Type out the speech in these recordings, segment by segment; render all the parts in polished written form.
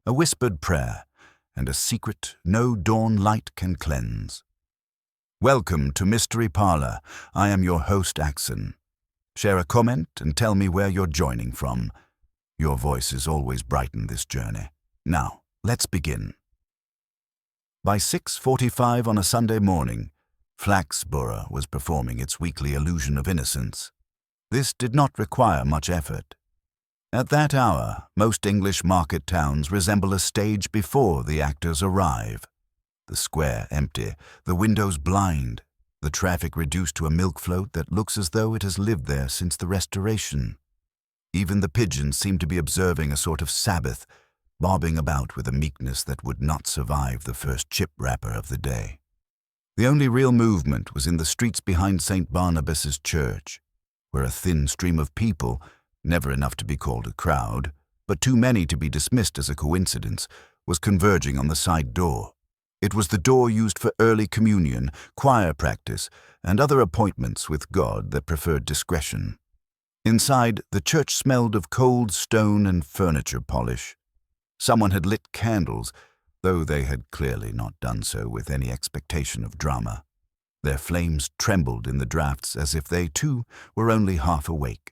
a whispered prayer, and a secret no dawn light can cleanse. Welcome to Mystery Parlour. I am your host, Axen. Share a comment and tell me where you're joining from. Your voices always brighten this journey. Now, let's begin. By 6:45 on a Sunday morning, Flaxborough was performing its weekly illusion of innocence. This did not require much effort. At that hour, most English market towns resemble a stage before the actors arrive. The square empty, the windows blind, the traffic reduced to a milk float that looks as though it has lived there since the Restoration. Even the pigeons seem to be observing a sort of Sabbath, bobbing about with a meekness that would not survive the first chip wrapper of the day. The only real movement was in the streets behind St. Barnabas's church, where a thin stream of people, never enough to be called a crowd, but too many to be dismissed as a coincidence, was converging on the side door. It was the door used for early communion, choir practice, and other appointments with God that preferred discretion. Inside, the church smelled of cold stone and furniture polish. Someone had lit candles, though they had clearly not done so with any expectation of drama. Their flames trembled in the draughts as if they, too, were only half awake.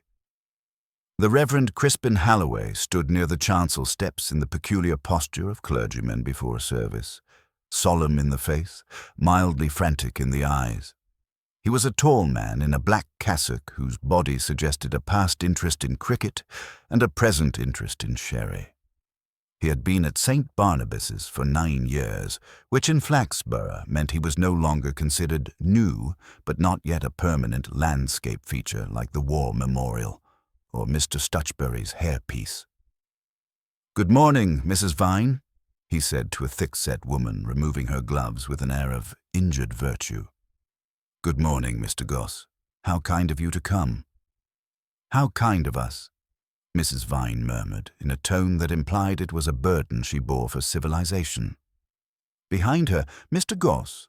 The Reverend Crispin Halloway stood near the chancel steps in the peculiar posture of clergymen before a service, solemn in the face, mildly frantic in the eyes. He was a tall man in a black cassock whose body suggested a past interest in cricket and a present interest in sherry. He had been at St. Barnabas's for 9 years, which in Flaxborough meant he was no longer considered new, but not yet a permanent landscape feature like the War Memorial or Mr. Stutchbury's hairpiece. "Good morning, Mrs. Vine," he said to a thick-set woman, removing her gloves with an air of injured virtue. "Good morning, Mr. Goss. How kind of you to come." "How kind of us," Mrs. Vine murmured, in a tone that implied it was a burden she bore for civilization. Behind her, Mr. Goss,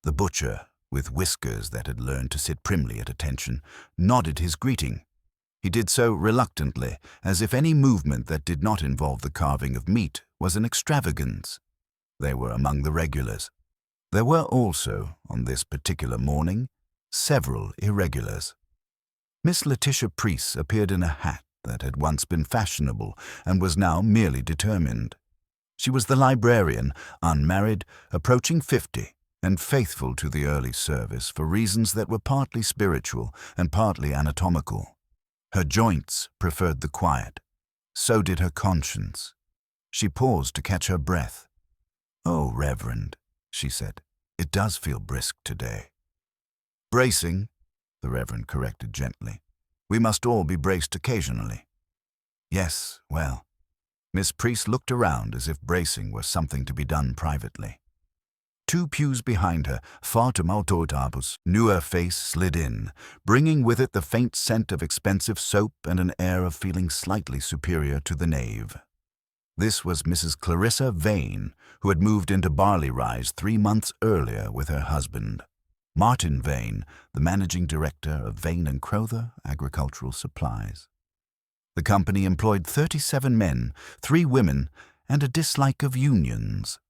the butcher, with whiskers that had learned to sit primly at attention, nodded his greeting. He did so reluctantly, as if any movement that did not involve the carving of meat was an extravagance. They were among the regulars. There were also, on this particular morning, several irregulars. Miss Letitia Preece appeared in a hat that had once been fashionable and was now merely determined. She was the librarian, unmarried, approaching 50, and faithful to the early service for reasons that were partly spiritual and partly anatomical. Her joints preferred the quiet. So did her conscience. She paused to catch her breath. "Oh, Reverend," she said, "it does feel brisk today." "Bracing," the Reverend corrected gently. "We must all be braced occasionally." "Yes, well." Miss Preece looked around as if bracing were something to be done privately. 2 pews behind her, Fatima Totapus' newer face slid in, bringing with it the faint scent of expensive soap and an air of feeling slightly superior to the nave. This was Mrs. Clarissa Vane, who had moved into Barley Rise 3 months earlier with her husband, Martin Vane, the managing director of Vane & Crowther Agricultural Supplies. The company employed 37 men, 3 women, and a dislike of unions.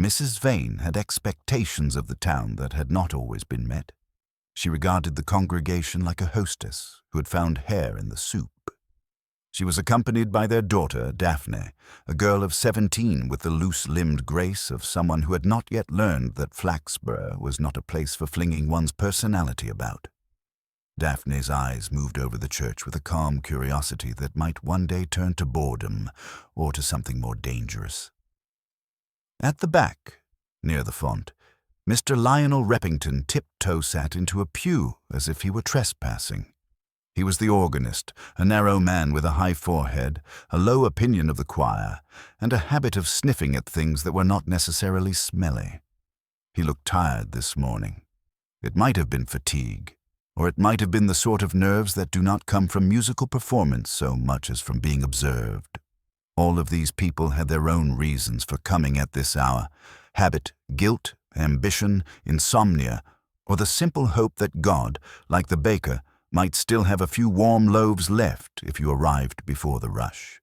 Mrs. Vane had expectations of the town that had not always been met. She regarded the congregation like a hostess who had found hair in the soup. She was accompanied by their daughter, Daphne, a girl of 17 with the loose-limbed grace of someone who had not yet learned that Flaxborough was not a place for flinging one's personality about. Daphne's eyes moved over the church with a calm curiosity that might one day turn to boredom or to something more dangerous. At the back, near the font, Mr. Lionel Reppington tiptoe sat into a pew as if he were trespassing. He was the organist, a narrow man with a high forehead, a low opinion of the choir, and a habit of sniffing at things that were not necessarily smelly. He looked tired this morning. It might have been fatigue, or it might have been the sort of nerves that do not come from musical performance so much as from being observed. All of these people had their own reasons for coming at this hour: habit, guilt, ambition, insomnia, or the simple hope that God, like the baker, might still have a few warm loaves left if you arrived before the rush.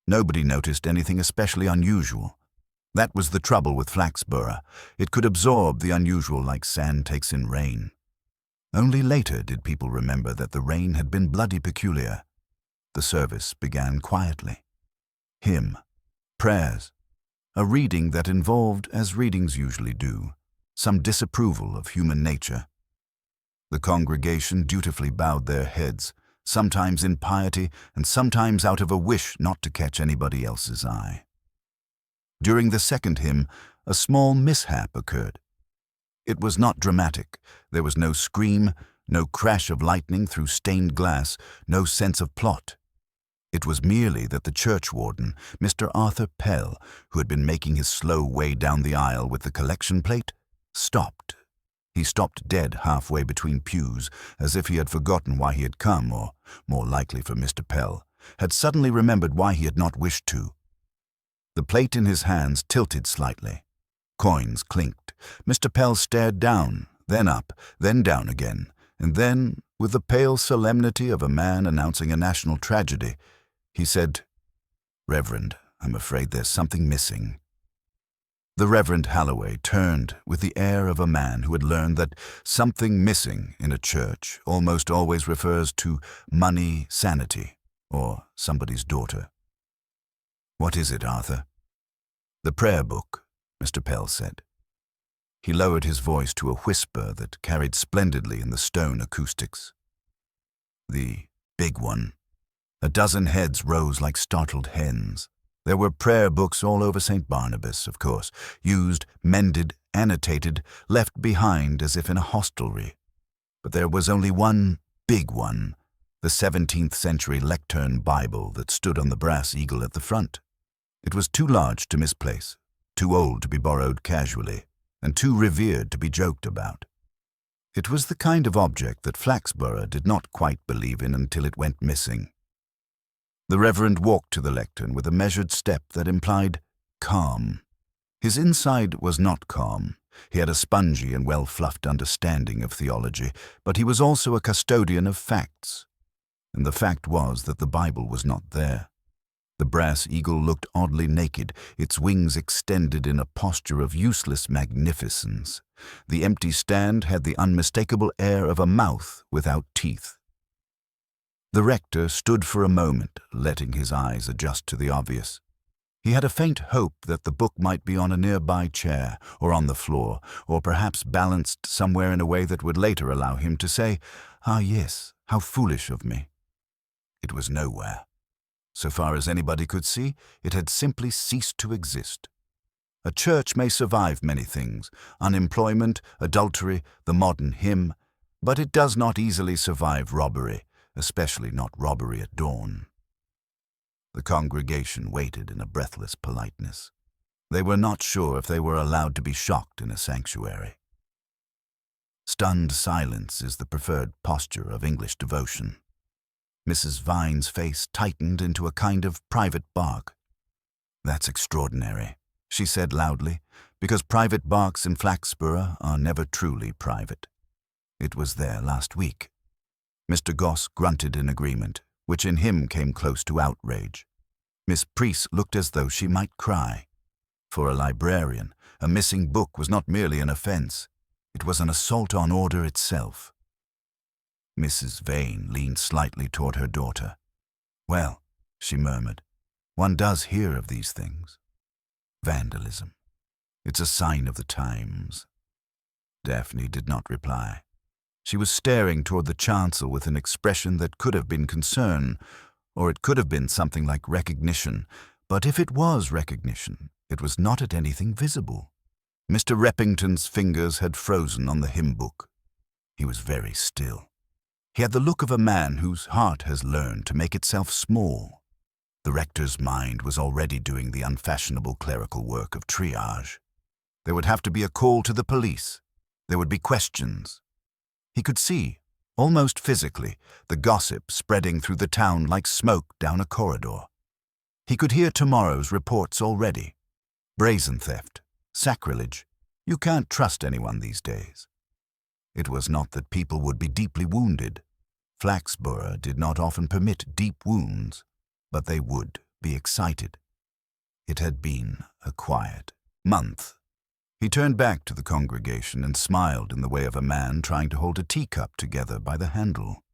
Nobody noticed anything especially unusual. That was the trouble with Flaxborough. It could absorb the unusual like sand takes in rain. Only later did people remember that the rain had been bloody peculiar. The service began quietly. Hymn, prayers, a reading that involved, as readings usually do, some disapproval of human nature. The congregation dutifully bowed their heads, sometimes in piety and sometimes out of a wish not to catch anybody else's eye. During the second hymn, a small mishap occurred. It was not dramatic. There was no scream, no crash of lightning through stained glass, no sense of plot. It was merely that the churchwarden, Mr. Arthur Pell, who had been making his slow way down the aisle with the collection plate, stopped. He stopped dead halfway between pews, as if he had forgotten why he had come, or, more likely for Mr. Pell, had suddenly remembered why he had not wished to. The plate in his hands tilted slightly. Coins clinked. Mr. Pell stared down, then up, then down again, and then, with the pale solemnity of a man announcing a national tragedy, he said, "Reverend, I'm afraid there's something missing." The Reverend Halloway turned with the air of a man who had learned that something missing in a church almost always refers to money, sanity, or somebody's daughter. "What is it, Arthur?" "The prayer book," Mr. Pell said. He lowered his voice to a whisper that carried splendidly in the stone acoustics. "The big one." A dozen heads rose like startled hens. There were prayer books all over St. Barnabas, of course, used, mended, annotated, left behind as if in a hostelry. But there was only one big one, the 17th century lectern Bible that stood on the brass eagle at the front. It was too large to misplace, too old to be borrowed casually, and too revered to be joked about. It was the kind of object that Flaxborough did not quite believe in until it went missing. The Reverend walked to the lectern with a measured step that implied calm. His inside was not calm. He had a spongy and well-fluffed understanding of theology, but he was also a custodian of facts. And the fact was that the Bible was not there. The brass eagle looked oddly naked, its wings extended in a posture of useless magnificence. The empty stand had the unmistakable air of a mouth without teeth. The rector stood for a moment, letting his eyes adjust to the obvious. He had a faint hope that the book might be on a nearby chair, or on the floor, or perhaps balanced somewhere in a way that would later allow him to say, "Ah, yes, how foolish of me." It was nowhere. So far as anybody could see, it had simply ceased to exist. A church may survive many things, unemployment, adultery, the modern hymn, but it does not easily survive robbery, especially not robbery at dawn. The congregation waited in a breathless politeness. They were not sure if they were allowed to be shocked in a sanctuary. Stunned silence is the preferred posture of English devotion. Mrs. Vine's face tightened into a kind of private bark. "That's extraordinary," she said loudly, "because private barks in Flaxborough are never truly private. It was there last week." Mr. Goss grunted in agreement, which in him came close to outrage. Miss Priest looked as though she might cry. For a librarian, a missing book was not merely an offense. It was an assault on order itself. Mrs. Vane leaned slightly toward her daughter. "Well," she murmured, "one does hear of these things. Vandalism. It's a sign of the times." Daphne did not reply. She was staring toward the chancel with an expression that could have been concern, or it could have been something like recognition. But if it was recognition, it was not at anything visible. Mr. Reppington's fingers had frozen on the hymn book. He was very still. He had the look of a man whose heart has learned to make itself small. The rector's mind was already doing the unfashionable clerical work of triage. There would have to be a call to the police. There would be questions. He could see, almost physically, the gossip spreading through the town like smoke down a corridor. He could hear tomorrow's reports already. Brazen theft, sacrilege. You can't trust anyone these days. It was not that people would be deeply wounded. Flaxborough did not often permit deep wounds, but they would be excited. It had been a quiet month. He turned back to the congregation and smiled in the way of a man trying to hold a teacup together by the handle.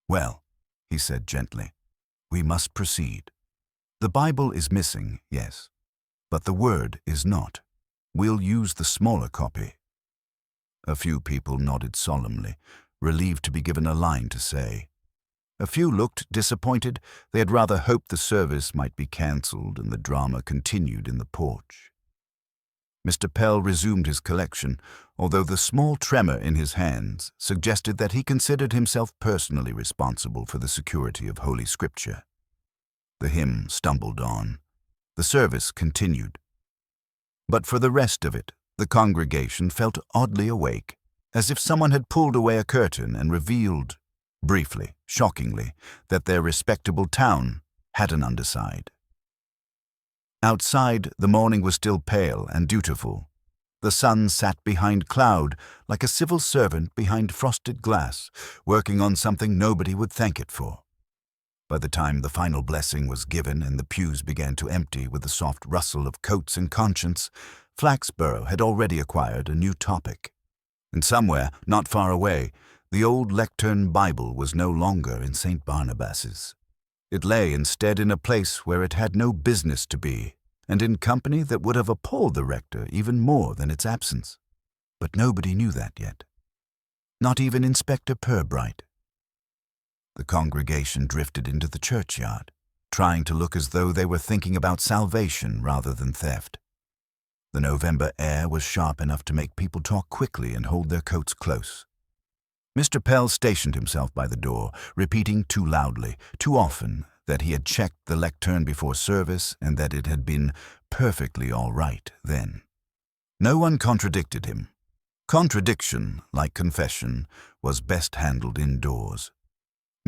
"Well," he said gently, "we must proceed. The Bible is missing, yes, but the Word is not. We'll use the smaller copy." A few people nodded solemnly, relieved to be given a line to say. A few looked disappointed. They had rather hoped the service might be cancelled and the drama continued in the porch. Mr. Pell resumed his collection, although the small tremor in his hands suggested that he considered himself personally responsible for the security of Holy Scripture. The hymn stumbled on. The service continued. But for the rest of it, the congregation felt oddly awake, as if someone had pulled away a curtain and revealed, briefly, shockingly, that their respectable town had an underside. Outside, the morning was still pale and dutiful. The sun sat behind cloud like a civil servant behind frosted glass, working on something nobody would thank it for. By the time the final blessing was given and the pews began to empty with the soft rustle of coats and conscience, Flaxborough had already acquired a new topic. And somewhere, not far away, the old lectern Bible was no longer in St. Barnabas's. It lay instead in a place where it had no business to be, and in company that would have appalled the rector even more than its absence. But nobody knew that yet. Not even Inspector Purbright. The congregation drifted into the churchyard, trying to look as though they were thinking about salvation rather than theft. The November air was sharp enough to make people talk quickly and hold their coats close. Mr. Pell stationed himself by the door, repeating too loudly, too often, that he had checked the lectern before service and that it had been perfectly all right then. No one contradicted him. Contradiction, like confession, was best handled indoors.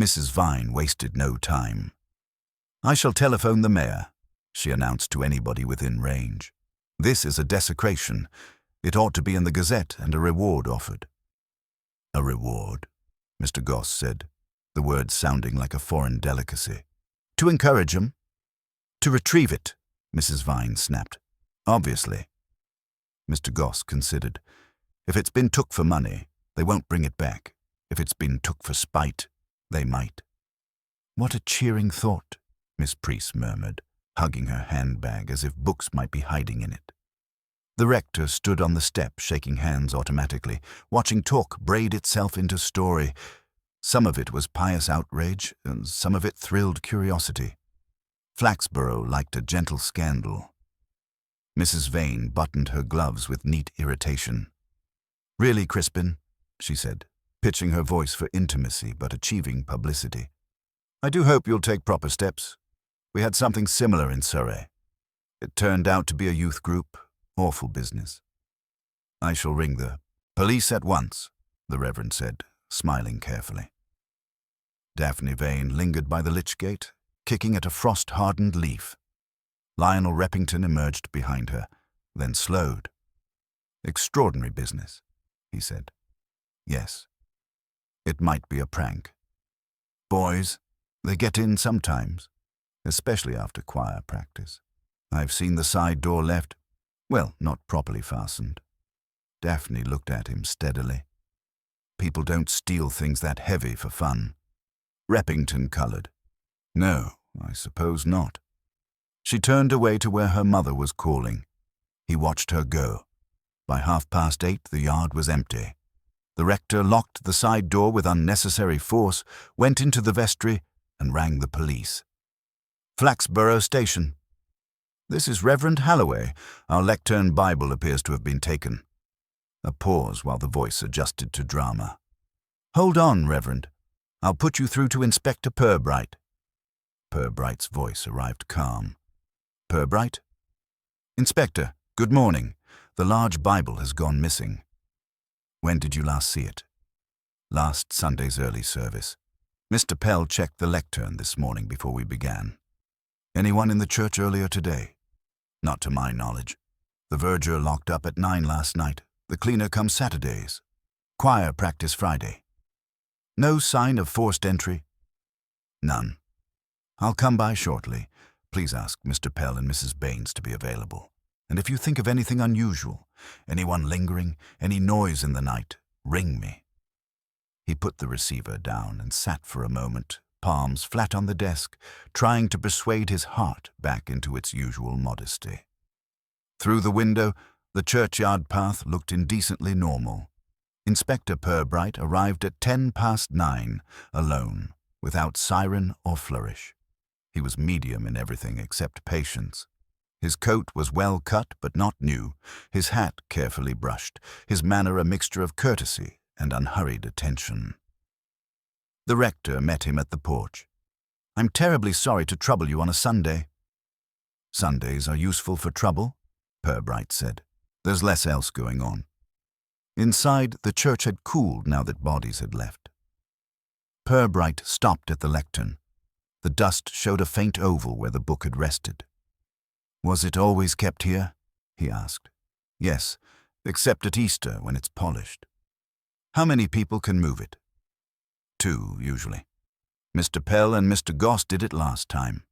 Mrs. Vine wasted no time. "I shall telephone the mayor," she announced to anybody within range. "This is a desecration. It ought to be in the Gazette and a reward offered." "A reward?" Mr. Goss said, the words sounding like a foreign delicacy. "To encourage 'em." "To retrieve it," Mrs. Vine snapped. "Obviously." Mr. Goss considered. "If it's been took for money, they won't bring it back. If it's been took for spite, they might." "What a cheering thought," Miss Priest murmured, hugging her handbag as if books might be hiding in it. The rector stood on the step, shaking hands automatically, watching talk braid itself into story. Some of it was pious outrage, and some of it thrilled curiosity. Flaxborough liked a gentle scandal. Mrs. Vane buttoned her gloves with neat irritation. "Really, Crispin," she said, pitching her voice for intimacy but achieving publicity. "I do hope you'll take proper steps. We had something similar in Surrey. It turned out to be a youth group. Awful business." "I shall ring the police at once," the Reverend said, smiling carefully. Daphne Vane lingered by the lich gate, kicking at a frost-hardened leaf. Lionel Reppington emerged behind her, then slowed. "Extraordinary business," he said. "Yes. It might be a prank. Boys, they get in sometimes, especially after choir practice. I've seen the side door left. Well, not properly fastened." Daphne looked at him steadily. "People don't steal things that heavy for fun." Reppington coloured. "No, I suppose not." She turned away to where her mother was calling. He watched her go. By 8:30, the yard was empty. The rector locked the side door with unnecessary force, went into the vestry, and rang the police. "Flaxborough Station. This is Reverend Halloway. Our lectern Bible appears to have been taken." A pause while the voice adjusted to drama. "Hold on, Reverend. I'll put you through to Inspector Purbright." Purbright's voice arrived calm. "Purbright?" "Inspector, good morning. The large Bible has gone missing." "When did you last see it?" "Last Sunday's early service. Mr. Pell checked the lectern this morning before we began." "Anyone in the church earlier today?" "Not to my knowledge. The verger locked up at 9 last night. The cleaner comes Saturdays. Choir practice Friday." "No sign of forced entry?" "None. I'll come by shortly. Please ask Mr. Pell and Mrs. Baines to be available. And if you think of anything unusual, anyone lingering, any noise in the night, ring me." He put the receiver down and sat for a moment, palms flat on the desk, trying to persuade his heart back into its usual modesty. Through the window, the churchyard path looked indecently normal. Inspector Purbright arrived at 9:10, alone, without siren or flourish. He was medium in everything except patience. His coat was well cut but not new, his hat carefully brushed, his manner a mixture of courtesy and unhurried attention. The rector met him at the porch. "I'm terribly sorry to trouble you on a Sunday." "Sundays are useful for trouble," Purbright said. "There's less else going on." Inside, the church had cooled now that bodies had left. Purbright stopped at the lectern. The dust showed a faint oval where the book had rested. "Was it always kept here?" he asked. "Yes, except at Easter when it's polished." "How many people can move it?" "2, usually. Mr. Pell and Mr. Goss did it last time."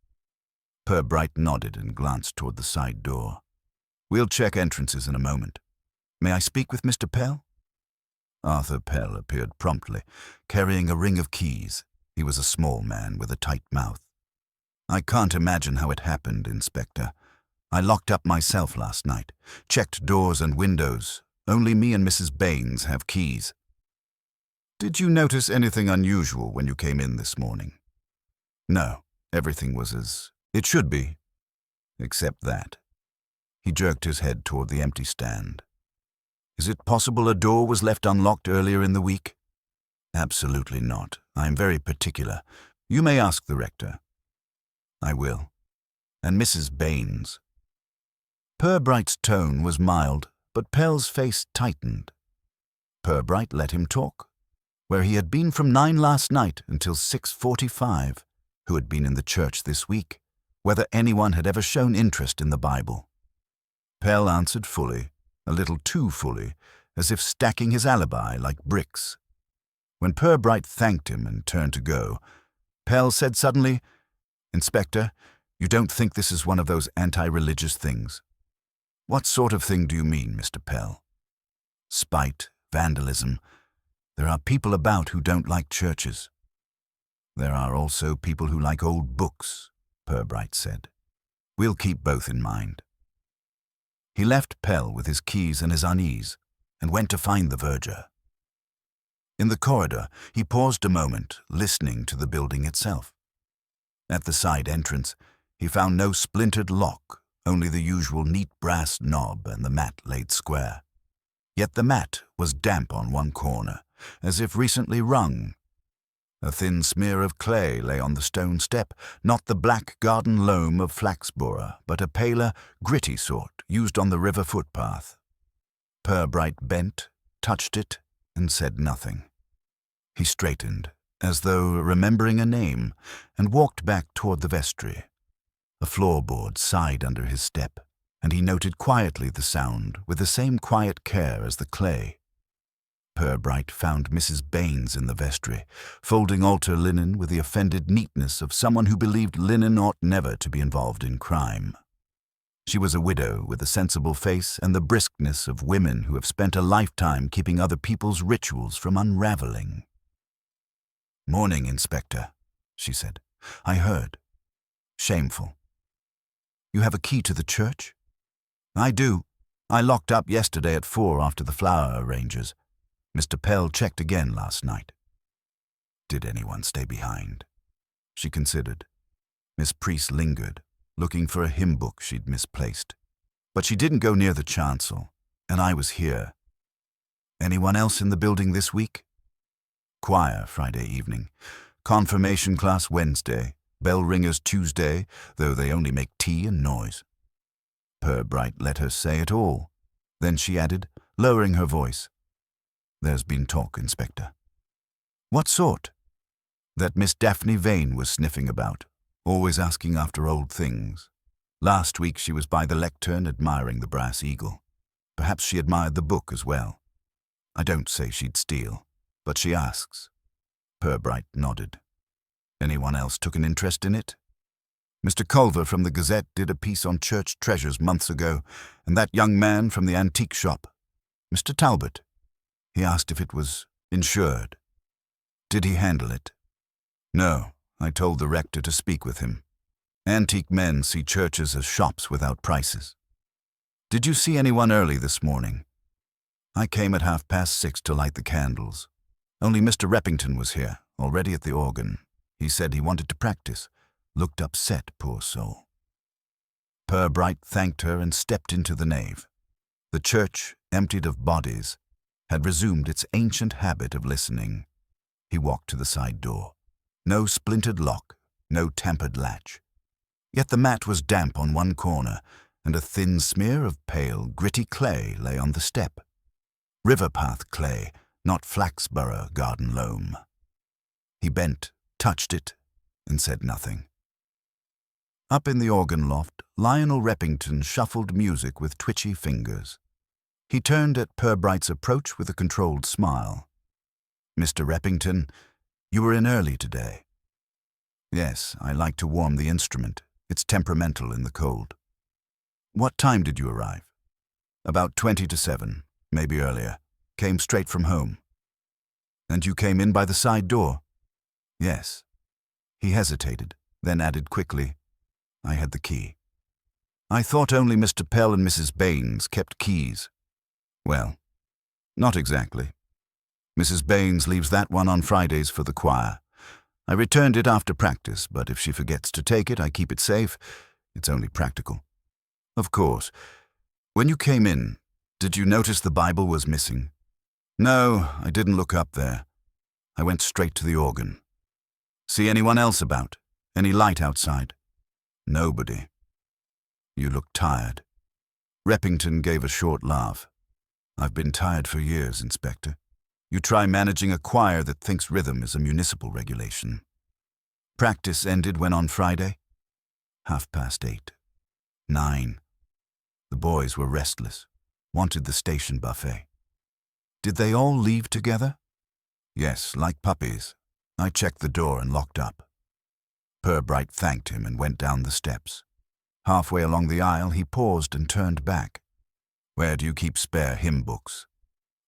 Purbright nodded and glanced toward the side door. "We'll check entrances in a moment. May I speak with Mr. Pell?" Arthur Pell appeared promptly, carrying a ring of keys. He was a small man with a tight mouth. "I can't imagine how it happened, Inspector. I locked up myself last night, checked doors and windows. Only me and Mrs. Baines have keys." "Did you notice anything unusual when you came in this morning?" "No, everything was as it should be, except that." He jerked his head toward the empty stand. "Is it possible a door was left unlocked earlier in the week?" "Absolutely not. I am very particular. You may ask the rector." "I will. And Mrs. Baines." Purbright's tone was mild, but Pell's face tightened. Purbright let him talk. Where he had been from 9 last night until 6:45, who had been in the church this week, whether anyone had ever shown interest in the Bible. Pell answered fully, a little too fully, as if stacking his alibi like bricks. When Purbright thanked him and turned to go, Pell said suddenly, "Inspector, you don't think this is one of those anti-religious things?" "What sort of thing do you mean, Mr. Pell?" "Spite, vandalism. There are people about who don't like churches." "There are also people who like old books," Purbright said. "We'll keep both in mind." He left Pell with his keys and his unease, and went to find the verger. In the corridor, he paused a moment, listening to the building itself. At the side entrance, he found no splintered lock, only the usual neat brass knob and the mat laid square. Yet the mat was damp on one corner, as if recently wrung. A thin smear of clay lay on the stone step, not the black garden loam of Flaxborough, but a paler, gritty sort used on the river footpath. Purbright bent, touched it, and said nothing. He straightened, as though remembering a name, and walked back toward the vestry. A floorboard sighed under his step, and he noted quietly the sound with the same quiet care as the clay. Purbright found Mrs. Baines in the vestry, folding altar linen with the offended neatness of someone who believed linen ought never to be involved in crime. She was a widow with a sensible face and the briskness of women who have spent a lifetime keeping other people's rituals from unraveling. "Morning, Inspector," she said. "I heard. Shameful." "You have a key to the church?" "I do. I locked up yesterday at 4 after the flower arrangers. Mr. Pell checked again last night." "Did anyone stay behind?" She considered. Miss Priest lingered, looking for a hymn book she'd misplaced. "But she didn't go near the chancel, and I was here." "Anyone else in the building this week?" "Choir Friday evening, confirmation class Wednesday, bell ringers Tuesday, though they only make tea and noise." Purbright let her say it all. Then she added, lowering her voice, "There's been talk, Inspector." "What sort?" "That Miss Daphne Vane was sniffing about, always asking after old things. Last week she was by the lectern admiring the brass eagle. Perhaps she admired the book as well. I don't say she'd steal, but she asks." Purbright nodded. "Anyone else took an interest in it?" Mr. Culver from the Gazette did a piece on church treasures months ago, and that young man from the antique shop, Mr. Talbot, he asked if it was insured. Did he handle it? No, I told the rector to speak with him. Antique men see churches as shops without prices. Did you see anyone early this morning? I came at 6:30 to light the candles. Only Mr. Reppington was here, already at the organ. He said he wanted to practice. Looked upset, poor soul. Purbright thanked her and stepped into the nave. The church, emptied of bodies, had resumed its ancient habit of listening. He walked to the side door. No splintered lock, no tampered latch. Yet the mat was damp on one corner, and a thin smear of pale, gritty clay lay on the step. Riverpath clay, not Flaxborough garden loam. He bent, touched it, and said nothing. Up in the organ loft, Lionel Reppington shuffled music with twitchy fingers. He turned at Purbright's approach with a controlled smile. "Mr. Reppington, you were in early today." "Yes, I like to warm the instrument. It's temperamental in the cold." "What time did you arrive?" "About 20 to 7, maybe earlier. Came straight from home." "And you came in by the side door?" "Yes." He hesitated, then added quickly, "I had the key." "I thought only Mr. Pell and Mrs. Baines kept keys." "Well, not exactly. Mrs. Baines leaves that one on Fridays for the choir. I returned it after practice, but if she forgets to take it, I keep it safe. It's only practical." "Of course. When you came in, did you notice the Bible was missing?" "No, I didn't look up there. I went straight to the organ." "See anyone else about? Any light outside?" "Nobody." "You look tired." Reppington gave a short laugh. "I've been tired for years, Inspector. You try managing a choir that thinks rhythm is a municipal regulation." "Practice ended when on Friday?" 8:30. 9. The boys were restless, wanted the station buffet. "Did they all leave together?" "Yes, like puppies. I checked the door and locked up." Purbright thanked him and went down the steps. Halfway along the aisle, he paused and turned back. "Where do you keep spare hymn books?"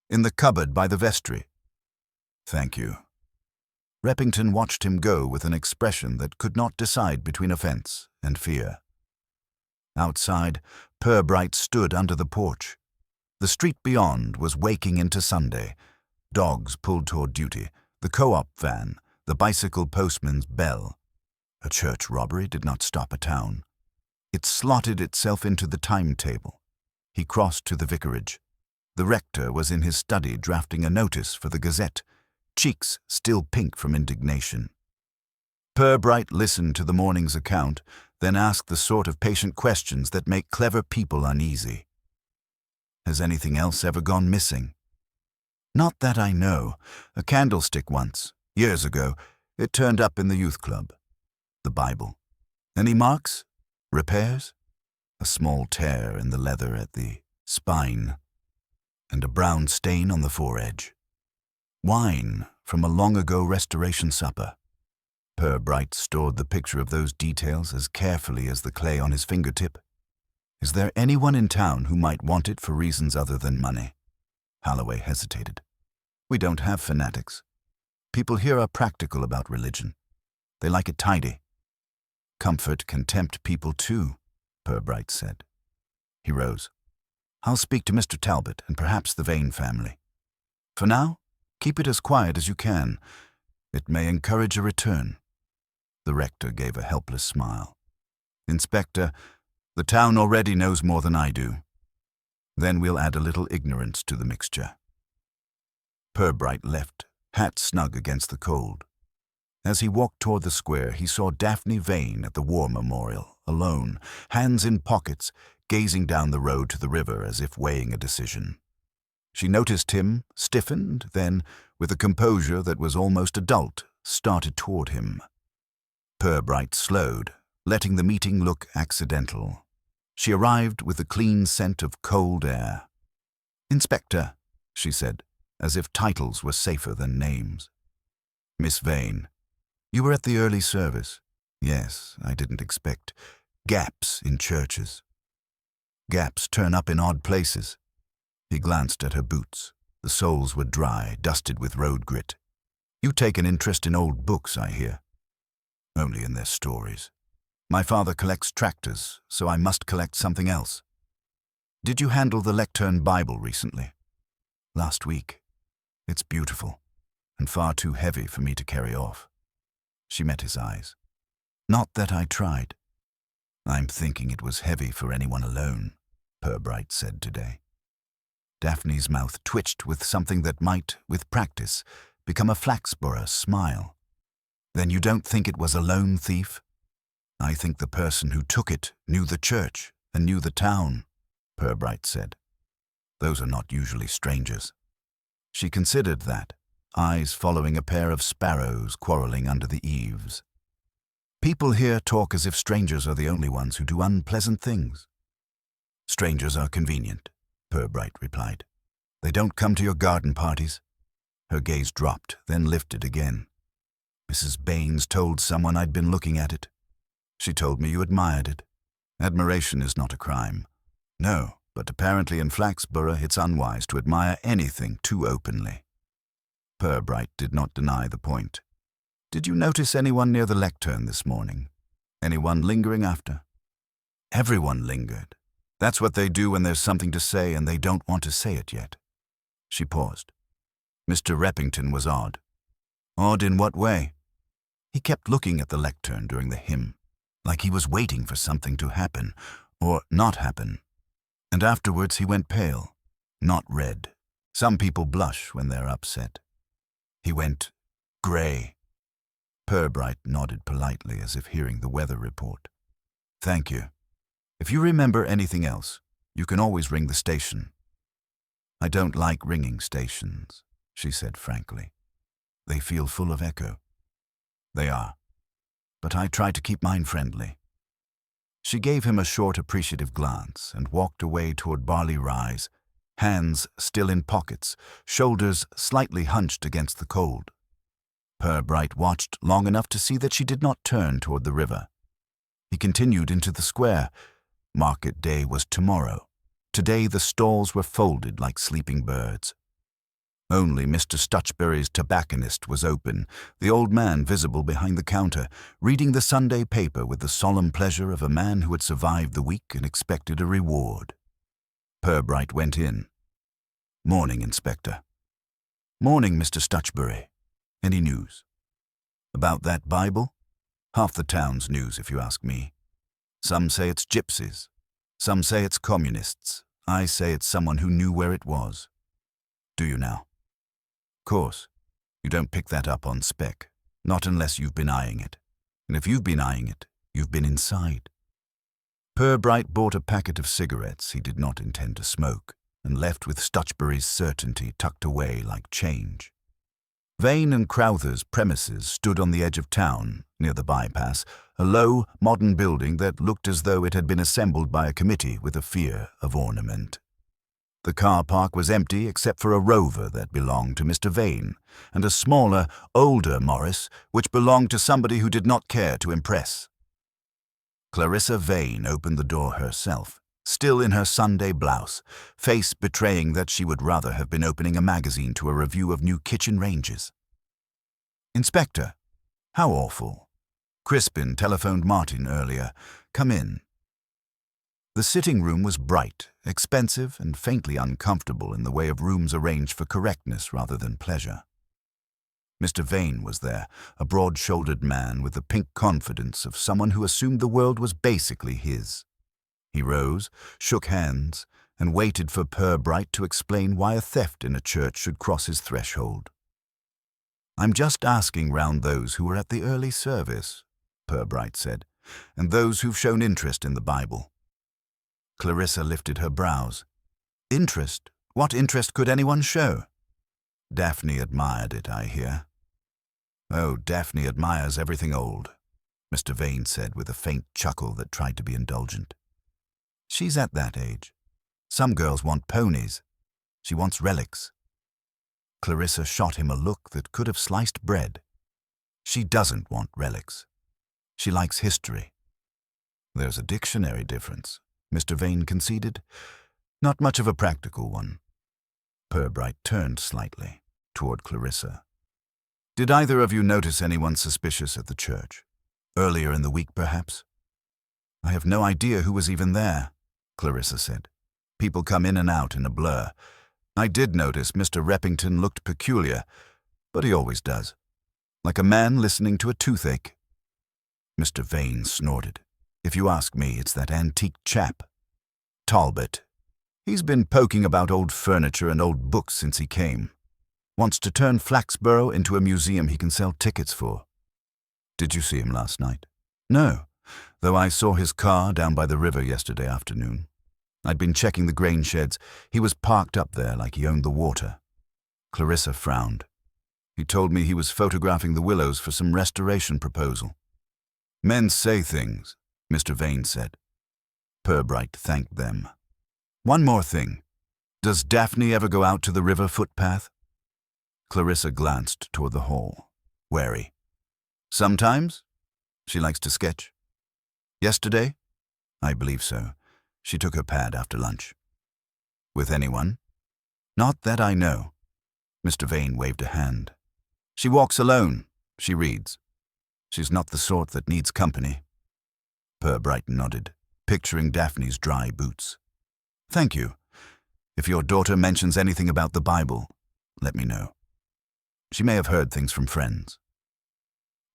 "In the cupboard by the vestry." "Thank you." Reppington watched him go with an expression that could not decide between offense and fear. Outside, Purbright stood under the porch. The street beyond was waking into Sunday. Dogs pulled toward duty, the co-op van, the bicycle postman's bell. A church robbery did not stop a town. It slotted itself into the timetable. He crossed to the vicarage. The rector was in his study drafting a notice for the Gazette, cheeks still pink from indignation. Purbright listened to the morning's account, then asked the sort of patient questions that make clever people uneasy. "Has anything else ever gone missing?" "Not that I know. A candlestick once, years ago. It turned up in the youth club." "The Bible. Any marks? Repairs?" "A small tear in the leather at the spine, and a brown stain on the foredge. Wine from a long-ago restoration supper." Purbright stored the picture of those details as carefully as the clay on his fingertip. "Is there anyone in town who might want it for reasons other than money?" Holloway hesitated. "We don't have fanatics. People here are practical about religion. They like it tidy." "Comfort can tempt people too," Purbright said. He rose. "I'll speak to Mr. Talbot and perhaps the Vane family. For now, keep it as quiet as you can. It may encourage a return." The rector gave a helpless smile. "Inspector, the town already knows more than I do. Then we'll add a little ignorance to the mixture." Purbright left, hat snug against the cold. As he walked toward the square, he saw Daphne Vane at the War Memorial, alone, hands in pockets, gazing down the road to the river as if weighing a decision. She noticed him, stiffened, then, with a composure that was almost adult, started toward him. Purbright slowed, letting the meeting look accidental. She arrived with the clean scent of cold air. "Inspector," she said, as if titles were safer than names. "Miss Vane, you were at the early service. Yes, I didn't expect gaps in churches. Gaps turn up in odd places. He glanced at her boots. The soles were dry, dusted with road grit. You take an interest in old books, I hear. Only in their stories. My father collects tractors, so I must collect something else. Did you handle the lectern Bible recently? Last week. It's beautiful, and far too heavy for me to carry off. She met his eyes. Not that I tried. I'm thinking it was heavy for anyone alone, Purbright said today. Daphne's mouth twitched with something that might, with practice, become a Flaxborough smile. Then you don't think it was a lone thief? I think the person who took it knew the church and knew the town, Purbright said. Those are not usually strangers. She considered that, eyes following a pair of sparrows quarreling under the eaves. People here talk as if strangers are the only ones who do unpleasant things. Strangers are convenient, Purbright replied. They don't come to your garden parties. Her gaze dropped, then lifted again. Mrs. Baines told someone I'd been looking at it. She told me you admired it. Admiration is not a crime. No, but apparently in Flaxborough it's unwise to admire anything too openly. Purbright did not deny the point. Did you notice anyone near the lectern this morning? Anyone lingering after? Everyone lingered. That's what they do when there's something to say and they don't want to say it yet. She paused. Mr. Reppington was odd. Odd in what way? He kept looking at the lectern during the hymn, like he was waiting for something to happen, or not happen. And afterwards he went pale, not red. Some people blush when they're upset. He went grey. Purbright nodded politely as if hearing the weather report. Thank you. If you remember anything else, you can always ring the station. I don't like ringing stations, she said frankly. They feel full of echo. They are. But I try to keep mine friendly. She gave him a short, appreciative glance and walked away toward Barley Rise, hands still in pockets, shoulders slightly hunched against the cold. Purbright watched long enough to see that she did not turn toward the river. He continued into the square. Market day was tomorrow. Today the stalls were folded like sleeping birds. Only Mr. Stutchbury's tobacconist was open, the old man visible behind the counter, reading the Sunday paper with the solemn pleasure of a man who had survived the week and expected a reward. Purbright went in. Morning, Inspector. Morning, Mr. Stutchbury. Any news? About that Bible? Half the town's news, if you ask me. Some say it's gypsies. Some say it's communists. I say it's someone who knew where it was. Do you now? Course. You don't pick that up on spec. Not unless you've been eyeing it. And if you've been eyeing it, you've been inside. Purbright bought a packet of cigarettes he did not intend to smoke, and left with Stutchbury's certainty tucked away like change. Vane and Crowther's premises stood on the edge of town, near the bypass, a low, modern building that looked as though it had been assembled by a committee with a fear of ornament. The car park was empty except for a Rover that belonged to Mr. Vane, and a smaller, older Morris which belonged to somebody who did not care to impress. Clarissa Vane opened the door herself, still in her Sunday blouse, face betraying that she would rather have been opening a magazine to a review of new kitchen ranges. Inspector, how awful. Crispin telephoned Martin earlier. Come in. The sitting room was bright, expensive, and faintly uncomfortable in the way of rooms arranged for correctness rather than pleasure. Mr. Vane was there, a broad-shouldered man with the pink confidence of someone who assumed the world was basically his. He rose, shook hands, and waited for Purbright to explain why a theft in a church should cross his threshold. I'm just asking round those who were at the early service, Purbright said, and those who've shown interest in the Bible. Clarissa lifted her brows. Interest? What interest could anyone show? Daphne admired it, I hear. Oh, Daphne admires everything old, Mr. Vane said with a faint chuckle that tried to be indulgent. She's at that age. Some girls want ponies. She wants relics. Clarissa shot him a look that could have sliced bread. She doesn't want relics. She likes history. There's a dictionary difference, Mr. Vane conceded. Not much of a practical one. Purbright turned slightly toward Clarissa. Did either of you notice anyone suspicious at the church? Earlier in the week, perhaps? I have no idea who was even there, Clarissa said. People come in and out in a blur. I did notice Mr. Reppington looked peculiar, but he always does. Like a man listening to a toothache. Mr. Vane snorted. If you ask me, it's that antique chap. Talbot. He's been poking about old furniture and old books since he came. Wants to turn Flaxborough into a museum he can sell tickets for. Did you see him last night? No, though I saw his car down by the river yesterday afternoon. I'd been checking the grain sheds. He was parked up there like he owned the water. Clarissa frowned. He told me he was photographing the willows for some restoration proposal. Men say things, Mr. Vane said. Purbright thanked them. One more thing. Does Daphne ever go out to the river footpath? Clarissa glanced toward the hall, wary. Sometimes. She likes to sketch. Yesterday? I believe so. She took her pad after lunch. With anyone? Not that I know. Mr. Vane waved a hand. She walks alone. She reads. She's not the sort that needs company. Purbright nodded, picturing Daphne's dry boots. Thank you. If your daughter mentions anything about the Bible, let me know. She may have heard things from friends.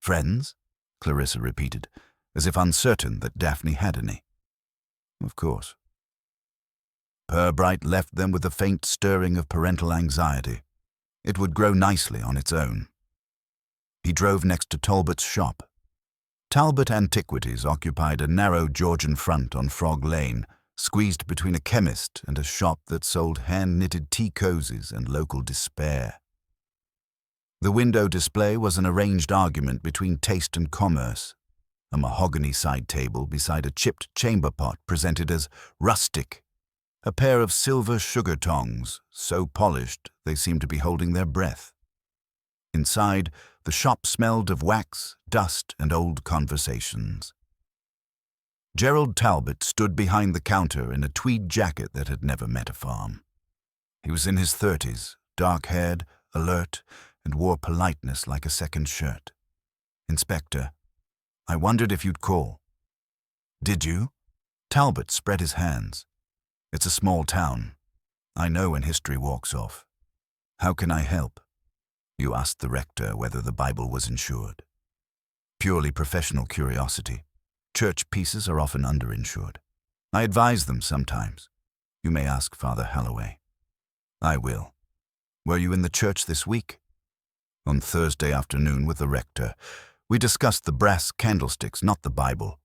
Friends? Clarissa repeated, as if uncertain that Daphne had any. Of course. Purbright left them with a faint stirring of parental anxiety. It would grow nicely on its own. He drove next to Talbot's shop. Talbot Antiquities occupied a narrow Georgian front on Frog Lane, squeezed between a chemist and a shop that sold hand-knitted tea cozies and local despair. The window display was an arranged argument between taste and commerce. A mahogany side table beside a chipped chamber pot presented as rustic. A pair of silver sugar tongs, so polished they seemed to be holding their breath. Inside, the shop smelled of wax, dust, and old conversations. Gerald Talbot stood behind the counter in a tweed jacket that had never met a farm. He was in his 30s, dark-haired, alert, and wore politeness like a second shirt. Inspector, I wondered if you'd call. Did you? Talbot spread his hands. It's a small town. I know when history walks off. How can I help? You asked the rector whether the Bible was insured. Purely professional curiosity. Church pieces are often underinsured. I advise them sometimes. You may ask Father Halloway. I will. Were you in the church this week? On Thursday afternoon with the rector. We discussed the brass candlesticks, not the Bible.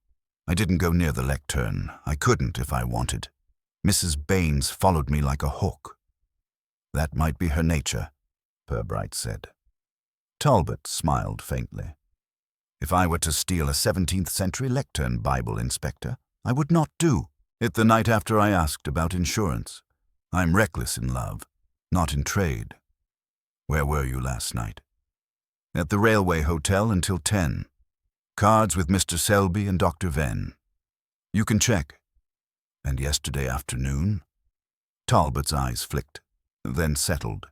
I didn't go near the lectern. I couldn't if I wanted. Mrs. Baines followed me like a hawk. That might be her nature, Purbright said. Talbot smiled faintly. If I were to steal a 17th century lectern Bible, Inspector, I would not do it the night after I asked about insurance. I'm reckless in love, not in trade. Where were you last night? At the railway hotel until 10. Cards with Mr. Selby and Dr. Venn. You can check. And yesterday afternoon? Talbot's eyes flicked, then settled.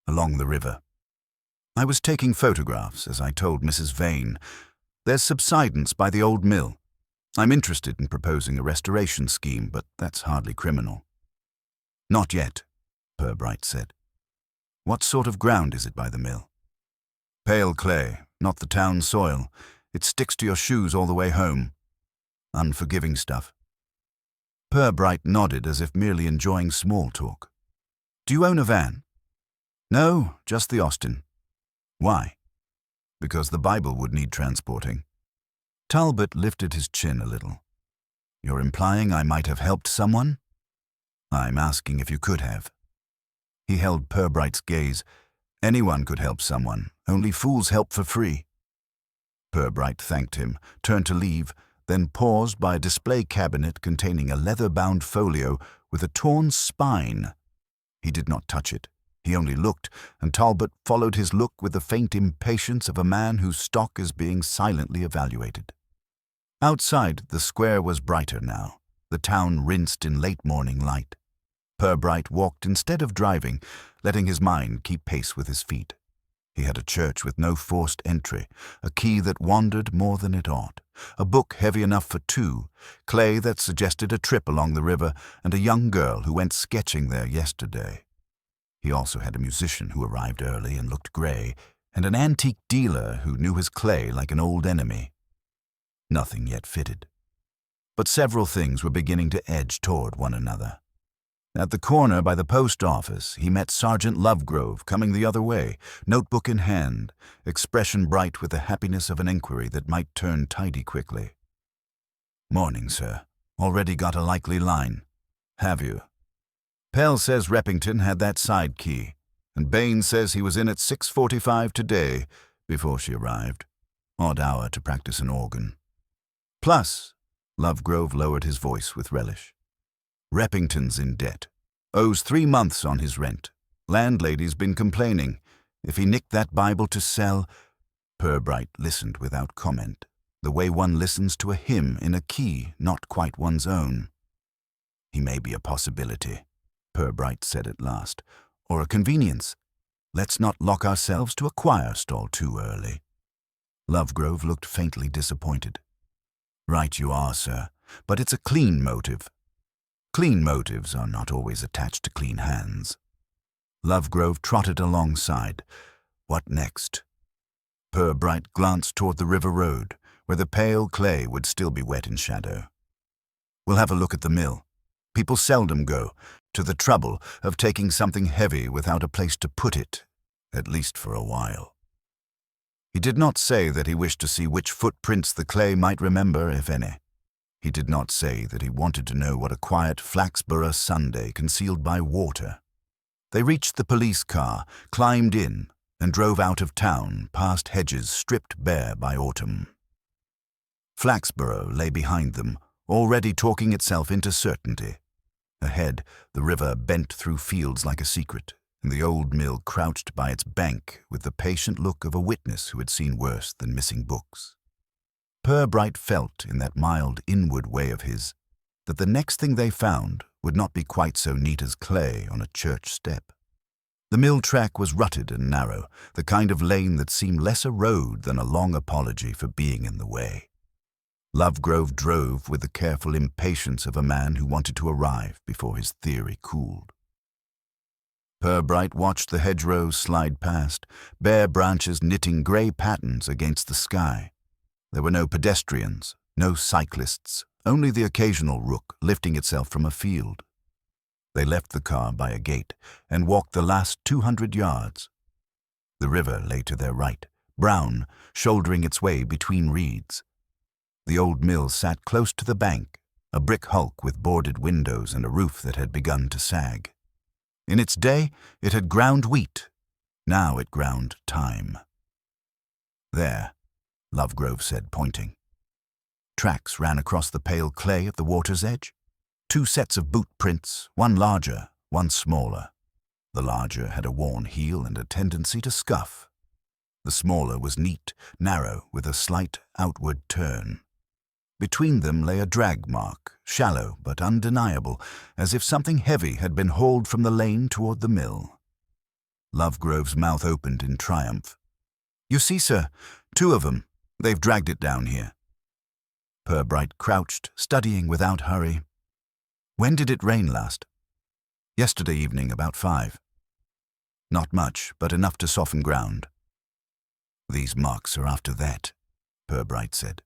Along the river. I was taking photographs, as I told Mrs. Vane. There's subsidence by the old mill. I'm interested in proposing a restoration scheme, but that's hardly criminal. Not yet, Purbright said. What sort of ground is it by the mill? Pale clay, not the town soil. It sticks to your shoes all the way home. Unforgiving stuff. Purbright nodded as if merely enjoying small talk. Do you own a van? No, just the Austin. Why? Because the Bible would need transporting. Talbot lifted his chin a little. You're implying I might have helped someone? I'm asking if you could have. He held Purbright's gaze. Anyone could help someone. Only fools help for free. Purbright thanked him, turned to leave, then paused by a display cabinet containing a leather-bound folio with a torn spine. He did not touch it. He only looked, and Talbot followed his look with the faint impatience of a man whose stock is being silently evaluated. Outside, the square was brighter now, the town rinsed in late morning light. Purbright walked instead of driving, letting his mind keep pace with his feet. He had a church with no forced entry, a key that wandered more than it ought, a book heavy enough for two, clay that suggested a trip along the river, and a young girl who went sketching there yesterday. He also had a musician who arrived early and looked grey, and an antique dealer who knew his clay like an old enemy. Nothing yet fitted. But several things were beginning to edge toward one another. At the corner by the post office, he met Sergeant Lovegrove coming the other way, notebook in hand, expression bright with the happiness of an inquiry that might turn tidy quickly. "Morning, sir. Already got a likely line. Have you? Pell says Reppington had that side key, and Bain says he was in at 6:45 today, before she arrived. Odd hour to practice an organ. Plus," Lovegrove lowered his voice with relish, "Reppington's in debt. Owes 3 months on his rent. Landlady's been complaining. If he nicked that Bible to sell—" Purbright listened without comment, the way one listens to a hymn in a key not quite one's own. "He may be a possibility," Purbright said at last, "or a convenience. Let's not lock ourselves to a choir stall too early." Lovegrove looked faintly disappointed. "Right you are, sir, but it's a clean motive. Clean motives are not always attached to clean hands." Lovegrove trotted alongside. What next? Purbright glanced toward the river road, where the pale clay would still be wet in shadow. "We'll have a look at the mill. People seldom go to the trouble of taking something heavy without a place to put it, at least for a while." He did not say that he wished to see which footprints the clay might remember, if any. He did not say that he wanted to know what a quiet Flaxborough Sunday concealed by water. They reached the police car, climbed in, and drove out of town past hedges stripped bare by autumn. Flaxborough lay behind them, already talking itself into certainty. Ahead, the river bent through fields like a secret, and the old mill crouched by its bank with the patient look of a witness who had seen worse than missing books. Purbright felt, in that mild inward way of his, that the next thing they found would not be quite so neat as clay on a church step. The mill track was rutted and narrow, the kind of lane that seemed less a road than a long apology for being in the way. Lovegrove drove with the careful impatience of a man who wanted to arrive before his theory cooled. Purbright watched the hedgerows slide past, bare branches knitting grey patterns against the sky. There were no pedestrians, no cyclists, only the occasional rook lifting itself from a field. They left the car by a gate and walked the last 200 yards. The river lay to their right, brown, shouldering its way between reeds. The old mill sat close to the bank, a brick hulk with boarded windows and a roof that had begun to sag. In its day, it had ground wheat. Now it ground time. "There," Lovegrove said, pointing. Tracks ran across the pale clay at the water's edge. 2 sets of boot prints, one larger, one smaller. The larger had a worn heel and a tendency to scuff. The smaller was neat, narrow, with a slight outward turn. Between them lay a drag mark, shallow but undeniable, as if something heavy had been hauled from the lane toward the mill. Lovegrove's mouth opened in triumph. "You see, sir, 2 of 'em. They've dragged it down here." Purbright crouched, studying without hurry. "When did it rain last?" "Yesterday evening, about 5. "Not much, but enough to soften ground." "These marks are after that," Purbright said.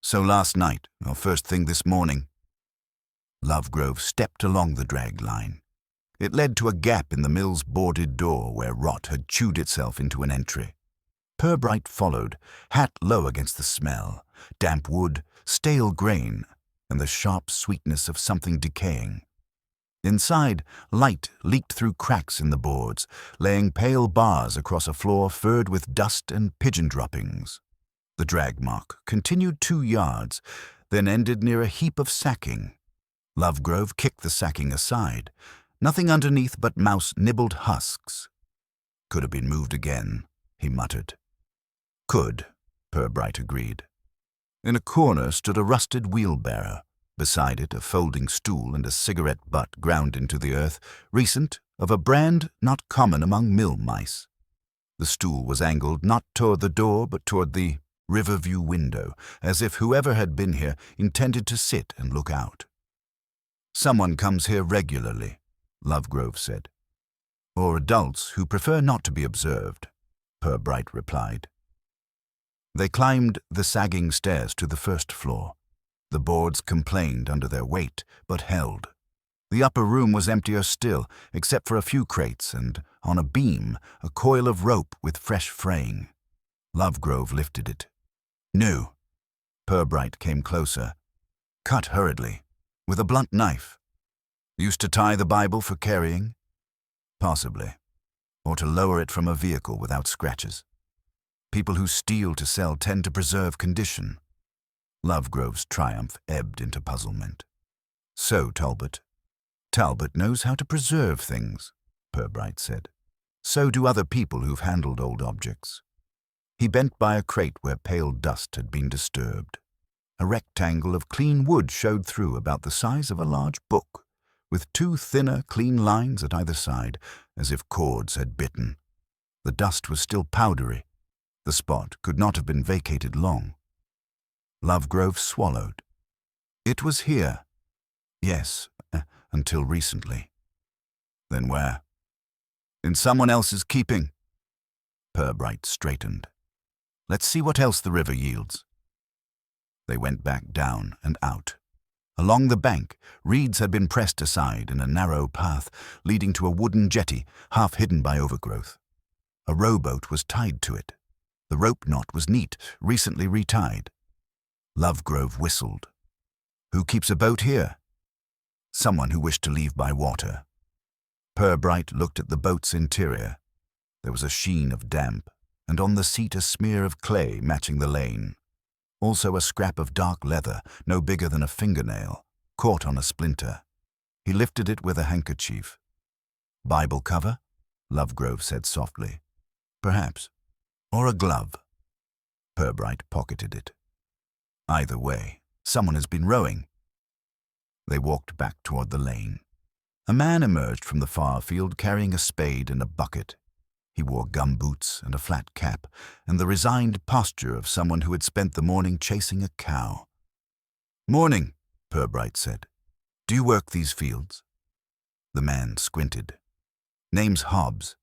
"So last night, or first thing this morning." Lovegrove stepped along the drag line. It led to a gap in the mill's boarded door where rot had chewed itself into an entry. Purbright followed, hat low against the smell, damp wood, stale grain, and the sharp sweetness of something decaying. Inside, light leaked through cracks in the boards, laying pale bars across a floor furred with dust and pigeon droppings. The drag mark continued 2 yards, then ended near a heap of sacking. Lovegrove kicked the sacking aside. Nothing underneath but mouse-nibbled husks. could have been moved again, he muttered. Could, Purbright agreed. In a corner stood a rusted wheelbarrow. Beside it, a folding stool and a cigarette butt ground into the earth, recent, of a brand not common among mill mice. The stool was angled not toward the door but toward the riverview window, as if whoever had been here intended to sit and look out. Someone comes here regularly, Lovegrove said. Or adults who prefer not to be observed, Purbright replied. They climbed the sagging stairs to the first floor. The boards complained under their weight, but held. The upper room was emptier still, except for a few crates and, on a beam, a coil of rope with fresh fraying. Lovegrove lifted it. New. Purbright came closer. Cut hurriedly, with a blunt knife. Used to tie the Bible for carrying? Possibly. Or to lower it from a vehicle without scratches. People who steal to sell tend to preserve condition. Lovegrove's triumph ebbed into puzzlement. So, Talbot knows how to preserve things, Purbright said. So do other people who've handled old objects. He bent by a crate where pale dust had been disturbed. A rectangle of clean wood showed through about the size of a large book, with two thinner, clean lines at either side, as if cords had bitten. The dust was still powdery. The spot could not have been vacated long. Lovegrove swallowed. It was here. Yes, until recently. Then where? In someone else's keeping. Purbright straightened. Let's see what else the river yields. They went back down and out. Along the bank, reeds had been pressed aside in a narrow path leading to a wooden jetty, half hidden by overgrowth. A rowboat was tied to it. The rope knot was neat, recently retied. Lovegrove whistled. Who keeps a boat here? Someone who wished to leave by water. Purbright looked at the boat's interior. There was a sheen of damp, and on the seat a smear of clay matching the lane. Also a scrap of dark leather, no bigger than a fingernail, caught on a splinter. He lifted it with a handkerchief. Bible cover? Lovegrove said softly. Perhaps. Or a glove. Purbright pocketed it. Either way, someone has been rowing. They walked back toward the lane. A man emerged from the far field carrying a spade and a bucket. He wore gumboots and a flat cap, and the resigned posture of someone who had spent the morning chasing a cow. Morning, Purbright said. Do you work these fields? The man squinted. Name's Hobbs.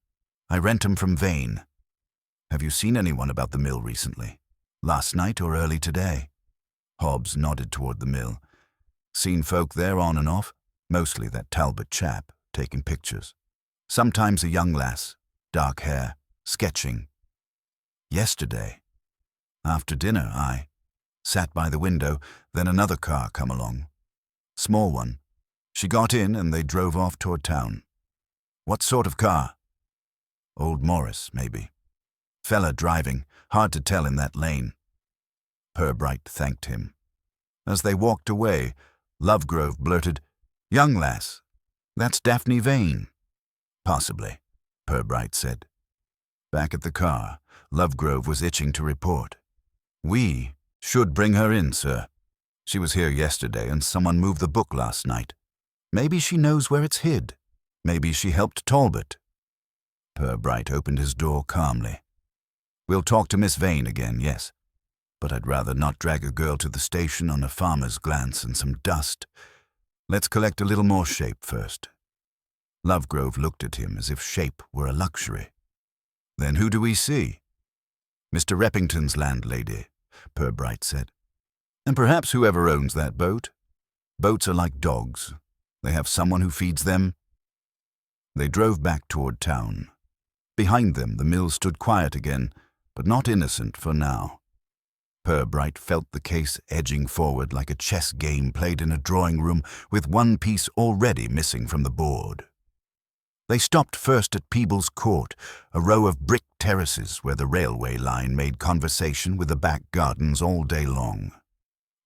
I rent 'em from Vane. Have you seen anyone about the mill recently? Last night or early today? Hobbs nodded toward the mill. Seen folk there on and off, mostly that Talbot chap, taking pictures. Sometimes a young lass, dark hair, sketching. Yesterday. After dinner, I sat by the window, then another car come along. Small one. She got in and they drove off toward town. What sort of car? Old Morris, maybe. Fella driving, hard to tell in that lane. Purbright thanked him. As they walked away, Lovegrove blurted, Young lass, that's Daphne Vane. Possibly, Purbright said. Back at the car, Lovegrove was itching to report. We should bring her in, sir. She was here yesterday and someone moved the book last night. Maybe she knows where it's hid. Maybe she helped Talbot. Purbright opened his door calmly. We'll talk to Miss Vane again, yes. But I'd rather not drag a girl to the station on a farmer's glance and some dust. Let's collect a little more shape first. Lovegrove looked at him as if shape were a luxury. Then who do we see? Mr. Reppington's landlady, Purbright said. And perhaps whoever owns that boat. Boats are like dogs. They have someone who feeds them. They drove back toward town. Behind them, the mill stood quiet again, but not innocent for now. Purbright felt the case edging forward like a chess game played in a drawing room with one piece already missing from the board. They stopped first at Peebles Court, a row of brick terraces where the railway line made conversation with the back gardens all day long.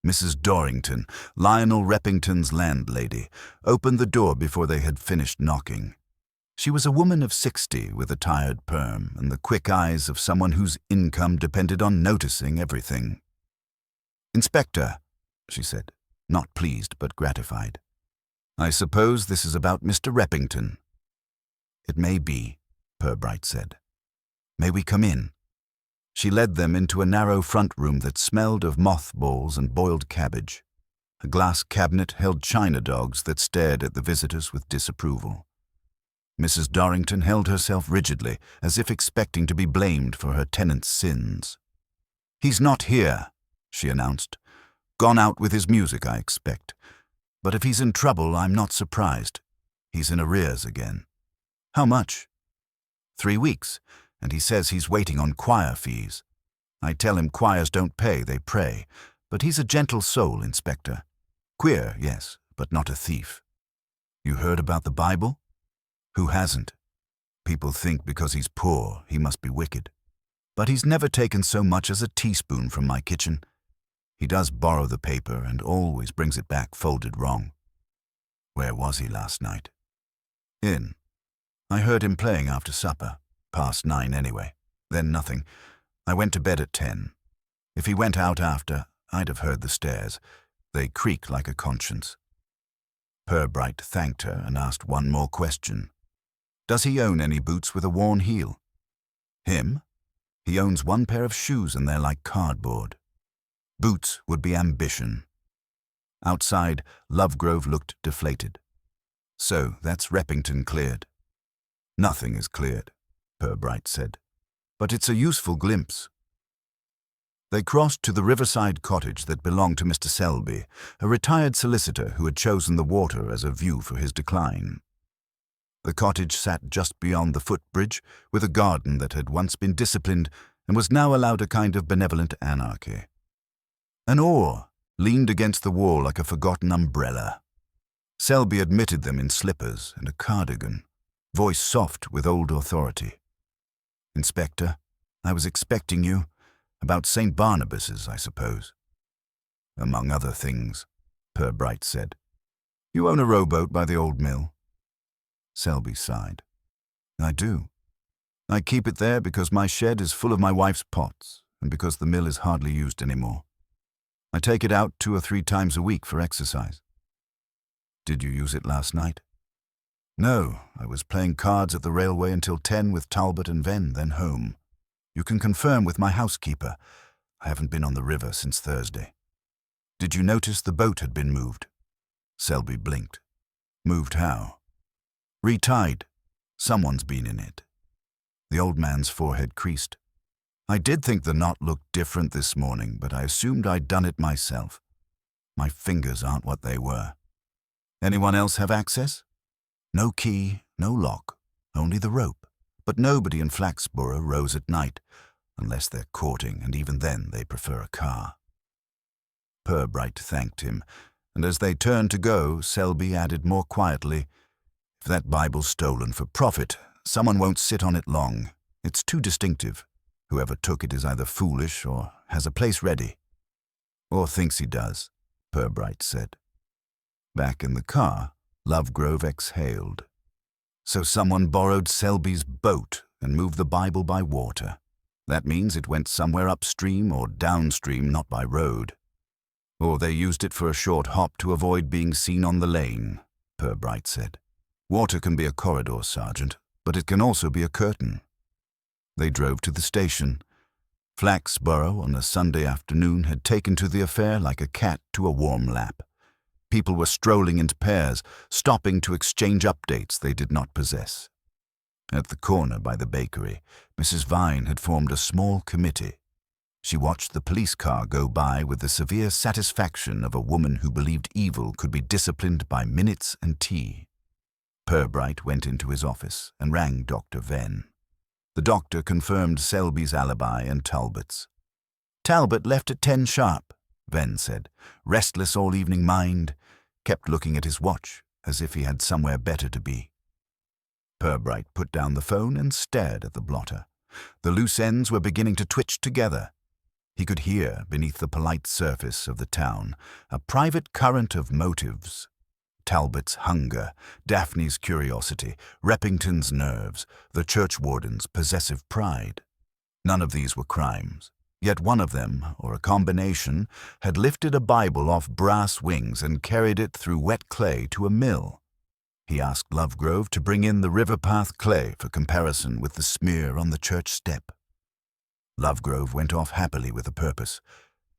Mrs. Dorrington, Lionel Reppington's landlady, opened the door before they had finished knocking. She was a woman of 60 with a tired perm and the quick eyes of someone whose income depended on noticing everything. "Inspector," she said, not pleased but gratified. "I suppose this is about Mr. Reppington." "It may be," Purbright said. "May we come in?" She led them into a narrow front room that smelled of mothballs and boiled cabbage. A glass cabinet held china dogs that stared at the visitors with disapproval. Mrs. Dorrington held herself rigidly, as if expecting to be blamed for her tenant's sins. "He's not here," she announced. "Gone out with his music, I expect. But if he's in trouble, I'm not surprised. He's in arrears again." "How much?" 3 weeks, and he says he's waiting on choir fees. I tell him choirs don't pay, they pray. But he's a gentle soul, Inspector. Queer, yes, but not a thief. You heard about the Bible? Who hasn't? People think because he's poor, he must be wicked. But he's never taken so much as a teaspoon from my kitchen. He does borrow the paper and always brings it back folded wrong. Where was he last night? In. I heard him playing after supper, past 9 anyway. Then nothing. I went to bed at 10. If he went out after, I'd have heard the stairs. They creak like a conscience. Purbright thanked her and asked one more question. Does he own any boots with a worn heel? Him? He owns one pair of shoes and they're like cardboard. Boots would be ambition. Outside, Lovegrove looked deflated. So that's Reppington cleared. Nothing is cleared, Purbright said. But it's a useful glimpse. They crossed to the riverside cottage that belonged to Mr. Selby, a retired solicitor who had chosen the water as a view for his decline. The cottage sat just beyond the footbridge, with a garden that had once been disciplined and was now allowed a kind of benevolent anarchy. An oar leaned against the wall like a forgotten umbrella. Selby admitted them in slippers and a cardigan, voice soft with old authority. Inspector, I was expecting you. About St. Barnabas's, I suppose. Among other things, Purbright said. You own a rowboat by the old mill? Selby sighed. I do. I keep it there because my shed is full of my wife's pots and because the mill is hardly used anymore. I take it out 2 or 3 times a week for exercise. Did you use it last night? No, I was playing cards at the railway until 10 with Talbot and Venn, then home. You can confirm with my housekeeper. I haven't been on the river since Thursday. Did you notice the boat had been moved? Selby blinked. Moved how? Retied. Someone's been in it. The old man's forehead creased. I did think the knot looked different this morning, but I assumed I'd done it myself. My fingers aren't what they were. Anyone else have access? No key, no lock, only the rope. But nobody in Flaxborough rows at night, unless they're courting, and even then they prefer a car. Purbright thanked him, and as they turned to go, Selby added more quietly, If that Bible's stolen for profit, someone won't sit on it long. It's too distinctive. Whoever took it is either foolish or has a place ready. Or thinks he does, Purbright said. Back in the car, Lovegrove exhaled. So someone borrowed Selby's boat and moved the Bible by water. That means it went somewhere upstream or downstream, not by road. Or they used it for a short hop to avoid being seen on the lane, Purbright said. Water can be a corridor, Sergeant, but it can also be a curtain. They drove to the station. Flaxborough on a Sunday afternoon had taken to the affair like a cat to a warm lap. People were strolling into pairs, stopping to exchange updates they did not possess. At the corner by the bakery, Mrs. Vine had formed a small committee. She watched the police car go by with the severe satisfaction of a woman who believed evil could be disciplined by minutes and tea. Purbright went into his office and rang Dr. Venn. The doctor confirmed Selby's alibi and Talbot's. Talbot left at 10 sharp, Venn said, restless all evening mind, kept looking at his watch as if he had somewhere better to be. Purbright put down the phone and stared at the blotter. The loose ends were beginning to twitch together. He could hear, beneath the polite surface of the town, a private current of motives. Talbot's hunger, Daphne's curiosity, Reppington's nerves, the churchwarden's possessive pride. None of these were crimes, yet one of them, or a combination, had lifted a Bible off brass wings and carried it through wet clay to a mill. He asked Lovegrove to bring in the river path clay for comparison with the smear on the church step. Lovegrove went off happily with a purpose.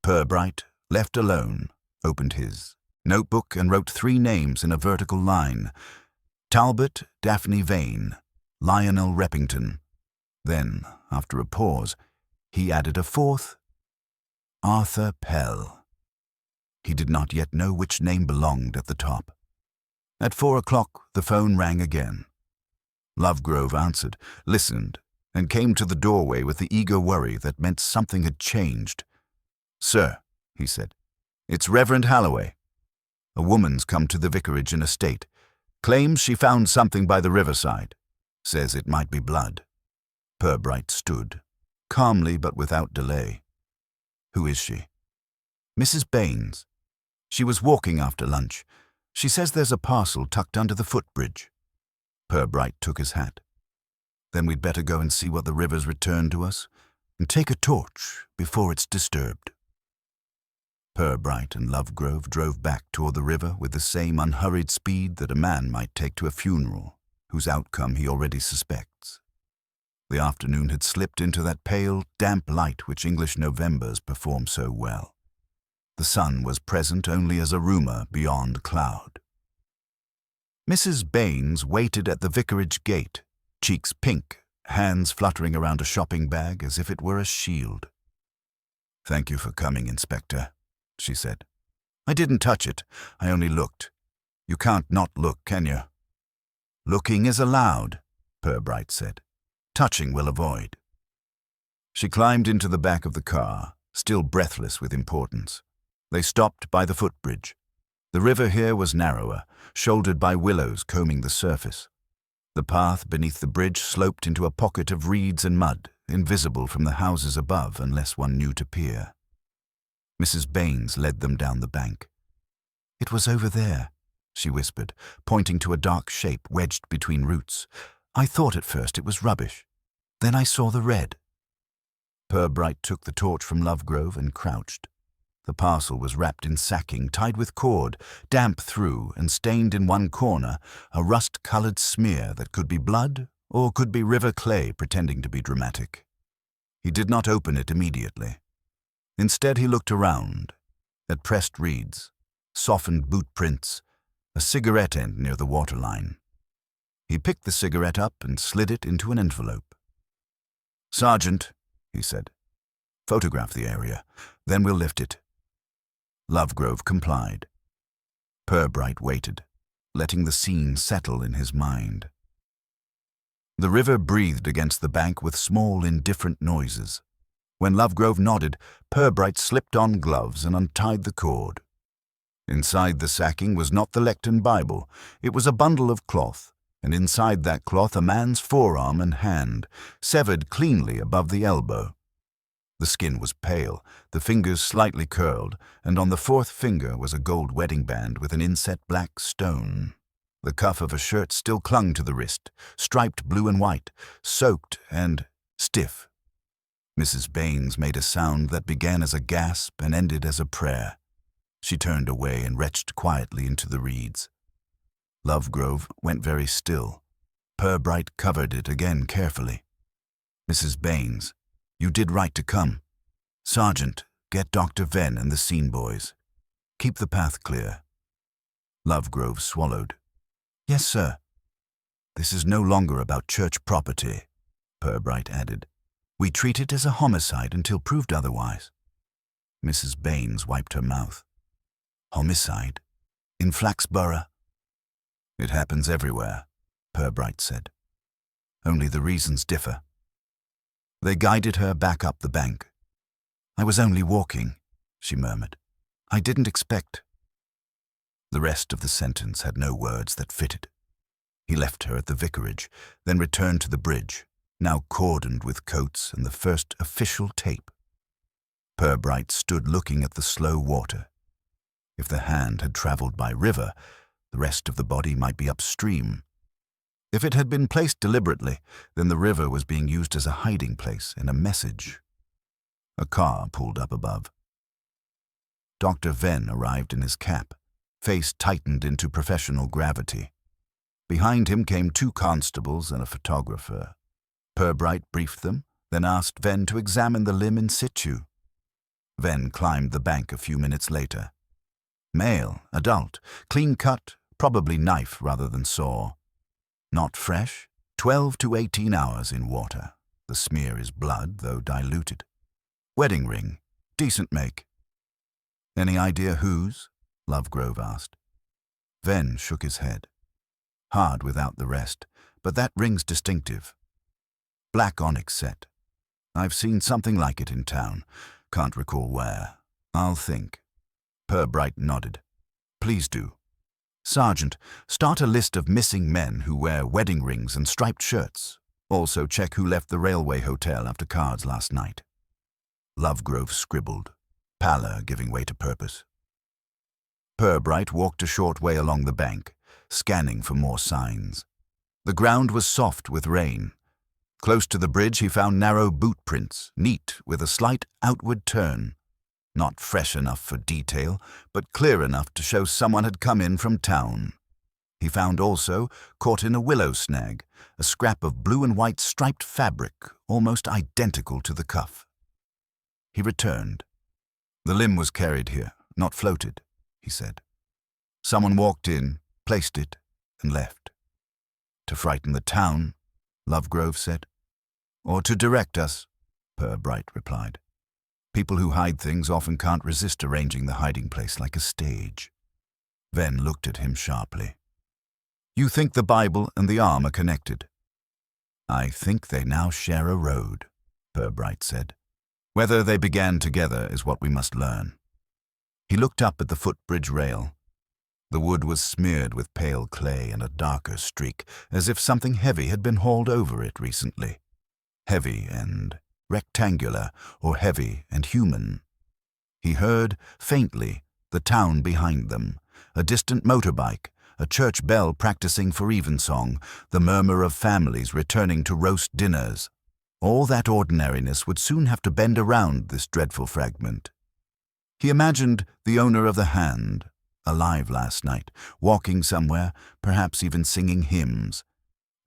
Purbright, left alone, opened his notebook and wrote 3 names in a vertical line: Talbot Daphne Vane, Lionel Reppington. Then, after a pause, he added a 4th: Arthur Pell. He did not yet know which name belonged at the top. At 4 o'clock, the phone rang again. Lovegrove answered, listened, and came to the doorway with the eager worry that meant something had changed. "Sir," he said, "it's Reverend Halloway. A woman's come to the vicarage in a state. Claims she found something by the riverside. Says it might be blood." Purbright stood, calmly but without delay. "Who is she?" "Mrs. Baines. She was walking after lunch. She says there's a parcel tucked under the footbridge." Purbright took his hat. "Then we'd better go and see what the river's returned to us, and take a torch before it's disturbed." Purbright and Lovegrove drove back toward the river with the same unhurried speed that a man might take to a funeral, whose outcome he already suspects. The afternoon had slipped into that pale, damp light which English Novembers perform so well. The sun was present only as a rumour beyond cloud. Mrs. Baines waited at the vicarage gate, cheeks pink, hands fluttering around a shopping bag as if it were a shield. "Thank you for coming, Inspector," she said. "I didn't touch it. I only looked. You can't not look, can you?" "Looking is allowed," Purbright said. "Touching will avoid." She climbed into the back of the car, still breathless with importance. They stopped by the footbridge. The river here was narrower, shouldered by willows combing the surface. The path beneath the bridge sloped into a pocket of reeds and mud, invisible from the houses above unless one knew to peer. Mrs. Baines led them down the bank. "It was over there," she whispered, pointing to a dark shape wedged between roots. "I thought at first it was rubbish. Then I saw the red." Purbright took the torch from Lovegrove and crouched. The parcel was wrapped in sacking, tied with cord, damp through, and stained in one corner, a rust-coloured smear that could be blood or could be river clay pretending to be dramatic. He did not open it immediately. Instead he looked around, at pressed reeds, softened boot prints, a cigarette end near the waterline. He picked the cigarette up and slid it into an envelope. "Sergeant," he said, "photograph the area, then we'll lift it." Lovegrove complied. Purbright waited, letting the scene settle in his mind. The river breathed against the bank with small, indifferent noises. When Lovegrove nodded, Purbright slipped on gloves and untied the cord. Inside the sacking was not the lectern Bible. It was a bundle of cloth, and inside that cloth a man's forearm and hand, severed cleanly above the elbow. The skin was pale, the fingers slightly curled, and on the 4th finger was a gold wedding band with an inset black stone. The cuff of a shirt still clung to the wrist, striped blue and white, soaked and stiff. Mrs. Baines made a sound that began as a gasp and ended as a prayer. She turned away and retched quietly into the reeds. Lovegrove went very still. Purbright covered it again carefully. "Mrs. Baines, you did right to come. Sergeant, get Dr. Venn and the scene boys. Keep the path clear." Lovegrove swallowed. "Yes, sir." "This is no longer about church property," Purbright added. "We treat it as a homicide until proved otherwise." Mrs. Baines wiped her mouth. "Homicide? In Flaxborough?" "It happens everywhere," Purbright said. "Only the reasons differ." They guided her back up the bank. "I was only walking," she murmured. "I didn't expect—" The rest of the sentence had no words that fitted. He left her at the vicarage, then returned to the bridge, now cordoned with coats and the first official tape. Purbright stood looking at the slow water. If the hand had travelled by river, The rest of the body might be upstream. If it had been placed deliberately, then the river was being used as a hiding place and a message. A car pulled up above. Dr. Venn arrived in his cap, face tightened into professional gravity. Behind him came 2 constables and a photographer. Purbright briefed them, then asked Venn to examine the limb in situ. Venn climbed the bank a few minutes later. Male, adult, clean cut, probably knife rather than saw. Not fresh, 12 to 18 hours in water. The smear is blood, though diluted. Wedding ring, decent make. Any idea whose? Lovegrove asked. Venn shook his head. Hard without the rest, but that ring's distinctive. Black onyx set. I've seen something like it in town. Can't recall where. I'll think. Purbright nodded. Please do. Sergeant, start a list of missing men who wear wedding rings and striped shirts. Also check who left the railway hotel after cards last night. Lovegrove scribbled, pallor giving way to purpose. Purbright walked a short way along the bank, scanning for more signs. The ground was soft with rain. Close to the bridge he found narrow boot prints, neat with a slight outward turn. Not fresh enough for detail, but clear enough to show someone had come in from town. He found also, caught in a willow snag, a scrap of blue and white striped fabric, almost identical to the cuff. He returned. The limb was carried here, not floated, he said. Someone walked in, placed it, and left. To frighten the town, Lovegrove said. Or to direct us, Purbright replied. People who hide things often can't resist arranging the hiding place like a stage. Venn looked at him sharply. You think the Bible and the arm are connected? I think they now share a road, Purbright said. Whether they began together is what we must learn. He looked up at the footbridge rail. The wood was smeared with pale clay and a darker streak, as if something heavy had been hauled over it recently. Heavy and rectangular, or heavy and human. He heard, faintly, the town behind them, a distant motorbike, a church bell practicing for evensong, the murmur of families returning to roast dinners. All that ordinariness would soon have to bend around this dreadful fragment. He imagined the owner of the hand, alive last night, walking somewhere, perhaps even singing hymns,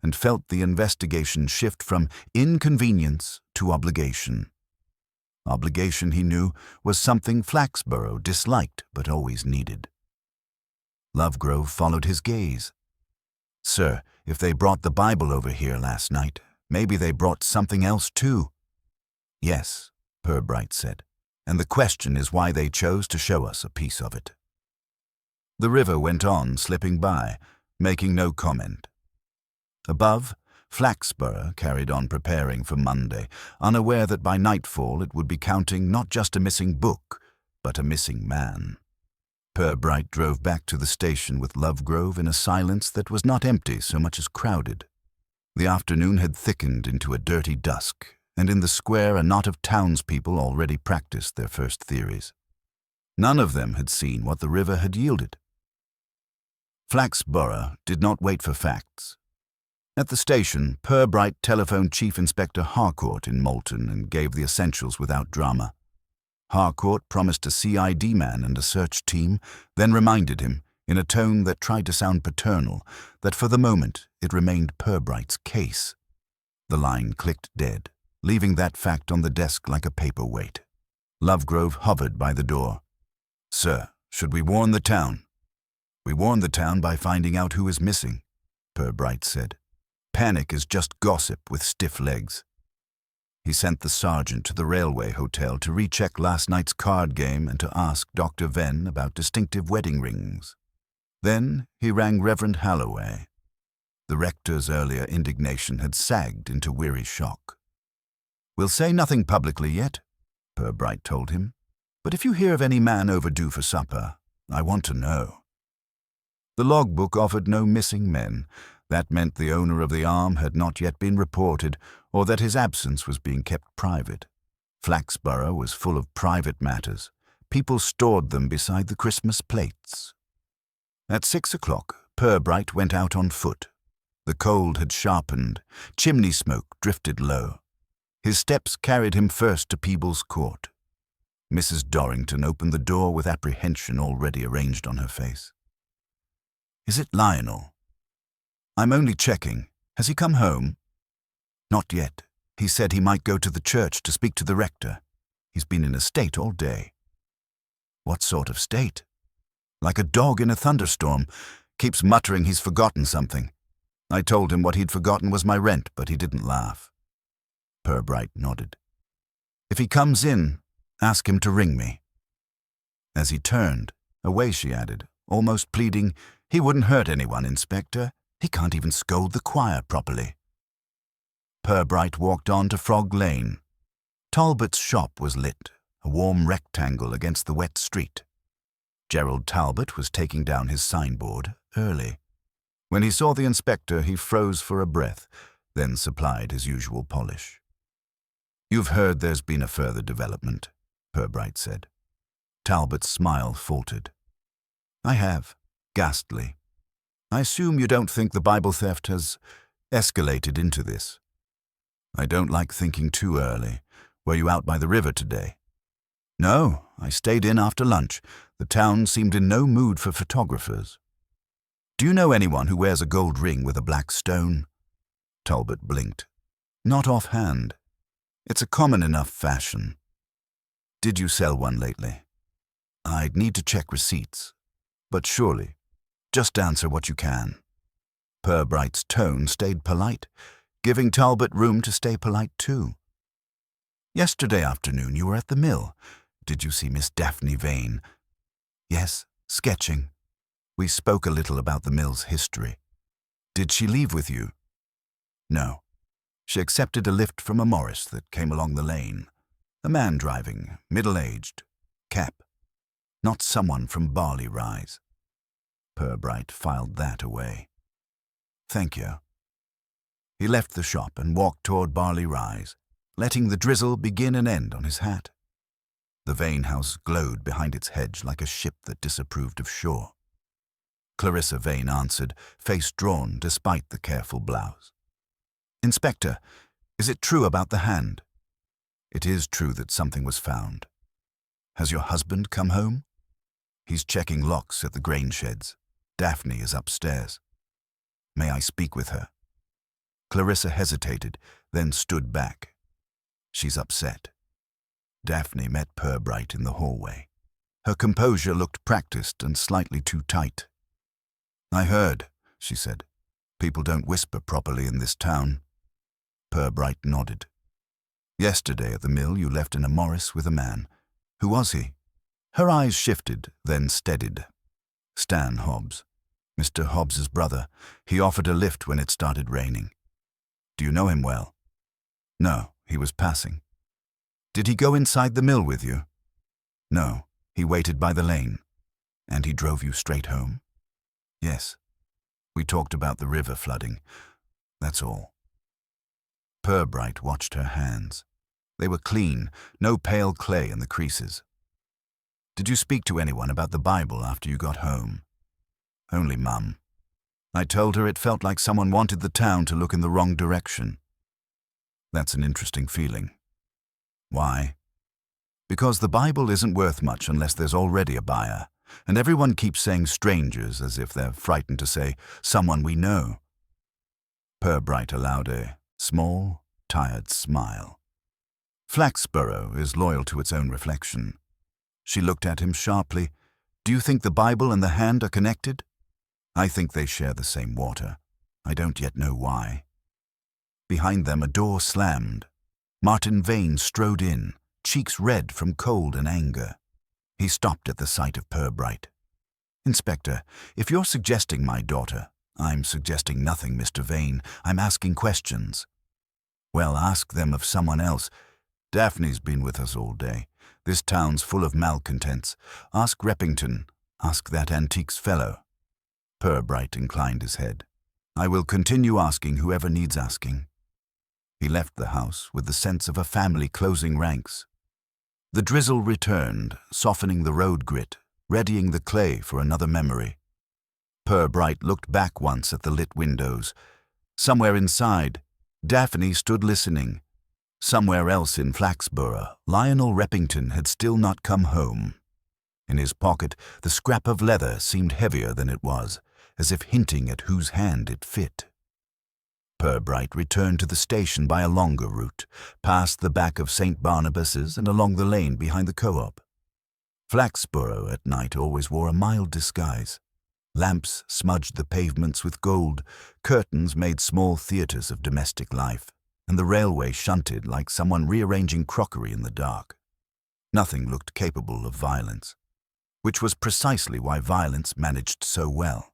and felt the investigation shift from inconvenience to obligation. Obligation, he knew, was something Flaxborough disliked but always needed. Lovegrove followed his gaze. Sir, if they brought the Bible over here last night, maybe they brought something else too. Yes, Purbright said, and the question is why they chose to show us a piece of it. The river went on, slipping by, making no comment. Above, Flaxborough carried on preparing for Monday, unaware that by nightfall it would be counting not just a missing book, but a missing man. Purbright drove back to the station with Lovegrove in a silence that was not empty so much as crowded. The afternoon had thickened into a dirty dusk, and in the square a knot of townspeople already practiced their first theories. None of them had seen what the river had yielded. Flaxborough did not wait for facts. At the station, Purbright telephoned Chief Inspector Harcourt in Moulton and gave the essentials without drama. Harcourt promised a CID man and a search team, then reminded him, in a tone that tried to sound paternal, that for the moment it remained Purbright's case. The line clicked dead, leaving that fact on the desk like a paperweight. Lovegrove hovered by the door. Sir, should we warn the town? We warn the town by finding out who is missing, Purbright said. Panic is just gossip with stiff legs. He sent the sergeant to the railway hotel to recheck last night's card game and to ask Dr. Venn about distinctive wedding rings. Then he rang Reverend Halloway. The rector's earlier indignation had sagged into weary shock. We'll say nothing publicly yet, Purbright told him, but if you hear of any man overdue for supper, I want to know. The logbook offered no missing men. That meant the owner of the arm had not yet been reported, or that his absence was being kept private. Flaxborough was full of private matters. People stored them beside the Christmas plates. At 6 o'clock, Purbright went out on foot. The cold had sharpened, chimney smoke drifted low. His steps carried him first to Peebles Court. Mrs. Dorrington opened the door with apprehension already arranged on her face. "Is it Lionel?" "I'm only checking. Has he come home?" "Not yet. He said he might go to the church to speak to the rector. He's been in a state all day." "What sort of state?" "Like a dog in a thunderstorm. Keeps muttering he's forgotten something. I told him what he'd forgotten was my rent, but he didn't laugh." Purbright nodded. "If he comes in, ask him to ring me." As he turned away, she added, almost pleading, "He wouldn't hurt anyone, Inspector. He can't even scold the choir properly." Purbright walked on to Frog Lane. Talbot's shop was lit, a warm rectangle against the wet street. Gerald Talbot was taking down his signboard early. When he saw the inspector, he froze for a breath, then supplied his usual polish. "You've heard there's been a further development," Purbright said. Talbot's smile faltered. "I have. Ghastly. I assume you don't think the Bible theft has escalated into this?" "I don't like thinking too early. Were you out by the river today?" "No, I stayed in after lunch. The town seemed in no mood for photographers." "Do you know anyone who wears a gold ring with a black stone?" Talbot blinked. "Not offhand. It's a common enough fashion." "Did you sell one lately?" "I'd need to check receipts. But surely, just answer what you can." Purbright's tone stayed polite, giving Talbot room to stay polite too. "Yesterday afternoon you were at the mill. Did you see Miss Daphne Vane?" "Yes, sketching. We spoke a little about the mill's history." "Did she leave with you?" "No. She accepted a lift from a Morris that came along the lane. A man driving, middle-aged, cap. Not someone from Barley Rise." Purbright filed that away. "Thank you." He left the shop and walked toward Barley Rise, letting the drizzle begin and end on his hat. The Vane house glowed behind its hedge like a ship that disapproved of shore. Clarissa Vane answered, face drawn despite the careful blouse. "Inspector, is it true about the hand?" "It is true that something was found." "Has your husband come home?" "He's checking locks at the grain sheds. Daphne is upstairs." "May I speak with her?" Clarissa hesitated, then stood back. "She's upset." Daphne met Purbright in the hallway. Her composure looked practiced and slightly too tight. "I heard," she said. "People don't whisper properly in this town." Purbright nodded. "Yesterday at the mill you left in a Morris with a man. Who was he?" Her eyes shifted, then steadied. "Stan Hobbs. Mr. Hobbs's brother. He offered a lift when it started raining." "Do you know him well?" "No, he was passing." "Did he go inside the mill with you?" "No, he waited by the lane." "And he drove you straight home?" "Yes. We talked about the river flooding. That's all." Purbright watched her hands. They were clean, no pale clay in the creases. "Did you speak to anyone about the Bible after you got home?" "Only Mum. I told her it felt like someone wanted the town to look in the wrong direction." "That's an interesting feeling." "Why?" "Because the Bible isn't worth much unless there's already a buyer, and everyone keeps saying strangers as if they're frightened to say someone we know." Purbright allowed a small, tired smile. "Flaxborough is loyal to its own reflection." She looked at him sharply. "Do you think the Bible and the hand are connected?" "I think they share the same water. I don't yet know why." Behind them a door slammed. Martin Vane strode in, cheeks red from cold and anger. He stopped at the sight of Purbright. "Inspector, if you're suggesting my daughter—" "I'm suggesting nothing, Mr. Vane. I'm asking questions." "Well, ask them of someone else. Daphne's been with us all day. This town's full of malcontents. Ask Reppington. Ask that antiques fellow." Purbright inclined his head. "I will continue asking whoever needs asking." He left the house with the sense of a family closing ranks. The drizzle returned, softening the road grit, readying the clay for another memory. Purbright looked back once at the lit windows. Somewhere inside, Daphne stood listening. Somewhere else in Flaxborough, Lionel Reppington had still not come home. In his pocket, the scrap of leather seemed heavier than it was, as if hinting at whose hand it fit. Purbright returned to the station by a longer route, past the back of St. Barnabas's and along the lane behind the co-op. Flaxborough at night always wore a mild disguise. Lamps smudged the pavements with gold, curtains made small theatres of domestic life, and the railway shunted like someone rearranging crockery in the dark. Nothing looked capable of violence, which was precisely why violence managed so well.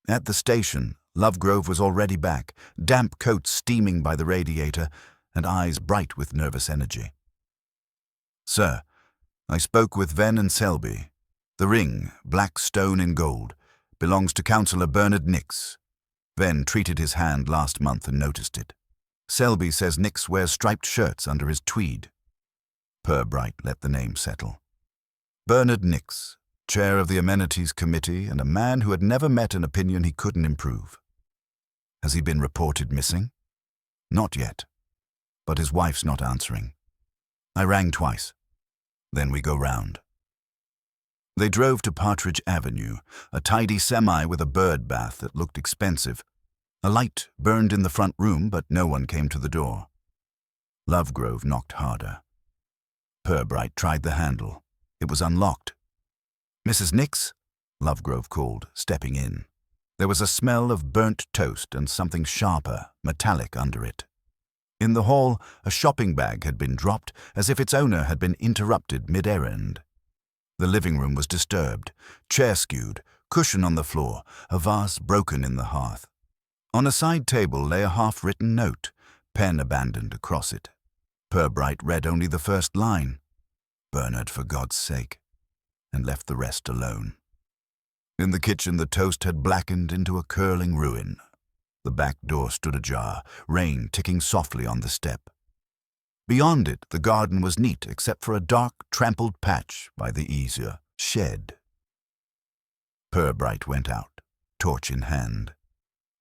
At the station, Lovegrove was already back, damp coat steaming by the radiator, and eyes bright with nervous energy. "Sir, I spoke with Venn and Selby. The ring, black stone in gold, belongs to Councillor Bernard Nix. Venn treated his hand last month and noticed it. Selby says Nix wears striped shirts under his tweed." Purbright let the name settle. Bernard Nix, chair of the Amenities Committee and a man who had never met an opinion he couldn't improve. Has he been reported missing? Not yet, but his wife's not answering. I rang twice. Then we go round. They drove to Partridge Avenue, a tidy semi with a bird bath that looked expensive. A light burned in the front room, but no one came to the door. Lovegrove knocked harder. Purbright tried the handle. It was unlocked. "Mrs. Nix?" Lovegrove called, stepping in. There was a smell of burnt toast and something sharper, metallic under it. In the hall, a shopping bag had been dropped, as if its owner had been interrupted mid-errand. The living room was disturbed, chair skewed, cushion on the floor, a vase broken in the hearth. On a side table lay a half-written note, pen abandoned across it. Purbright read only the first line, "Bernard, for God's sake," and left the rest alone. In the kitchen, the toast had blackened into a curling ruin. The back door stood ajar, rain ticking softly on the step. Beyond it, the garden was neat except for a dark, trampled patch by the easier shed. Purbright went out, torch in hand.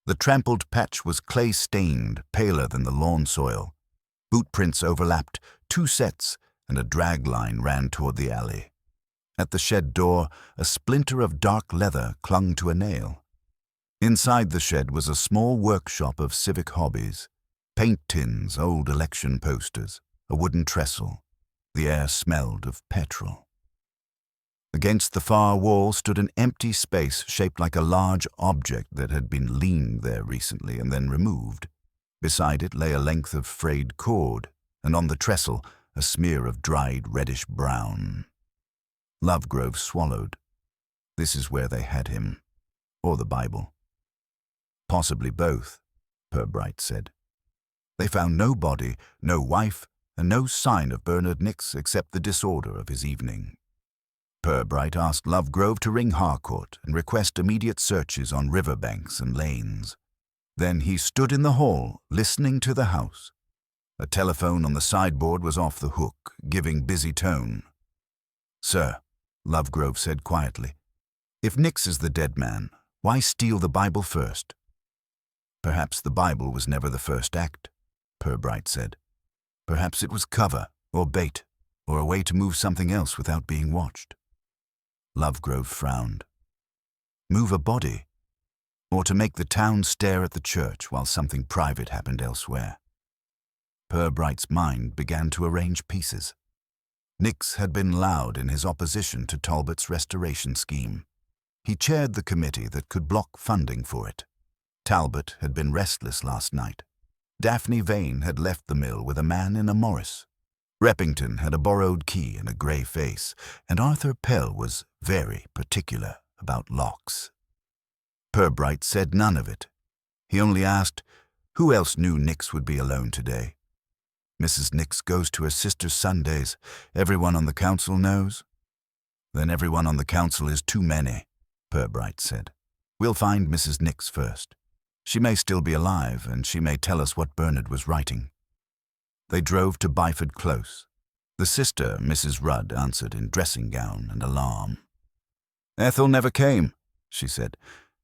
The trampled patch was clay-stained, paler than the lawn soil. Bootprints overlapped, 2 sets, and a drag line ran toward the alley. At the shed door, a splinter of dark leather clung to a nail. Inside the shed was a small workshop of civic hobbies. Paint tins, old election posters, a wooden trestle. The air smelled of petrol. Against the far wall stood an empty space shaped like a large object that had been leaned there recently and then removed. Beside it lay a length of frayed cord, and on the trestle a smear of dried reddish-brown. Lovegrove swallowed. This is where they had him. Or the Bible. Possibly both, Purbright said. They found no body, no wife, and no sign of Bernard Nix except the disorder of his evening. Purbright asked Lovegrove to ring Harcourt and request immediate searches on riverbanks and lanes. Then he stood in the hall, listening to the house. A telephone on the sideboard was off the hook, giving busy tone. "Sir," Lovegrove said quietly, "if Nix is the dead man, why steal the Bible first?" "Perhaps the Bible was never the first act," Purbright said. "Perhaps it was cover, or bait, or a way to move something else without being watched." Lovegrove frowned. Move a body, or to make the town stare at the church while something private happened elsewhere. Purbright's mind began to arrange pieces. Nix had been loud in his opposition to Talbot's restoration scheme. He chaired the committee that could block funding for it. Talbot had been restless last night. Daphne Vane had left the mill with a man in a Morris. Reppington had a borrowed key and a grey face, and Arthur Pell was very particular about locks. Purbright said none of it. He only asked, who else knew Nix would be alone today? "Mrs. Nix goes to her sister's Sundays. Everyone on the council knows." "Then everyone on the council is too many," Purbright said. "We'll find Mrs. Nix first. She may still be alive, and she may tell us what Bernard was writing." They drove to Byford Close. The sister, Mrs. Rudd, answered in dressing gown and alarm. "Ethel never came," she said.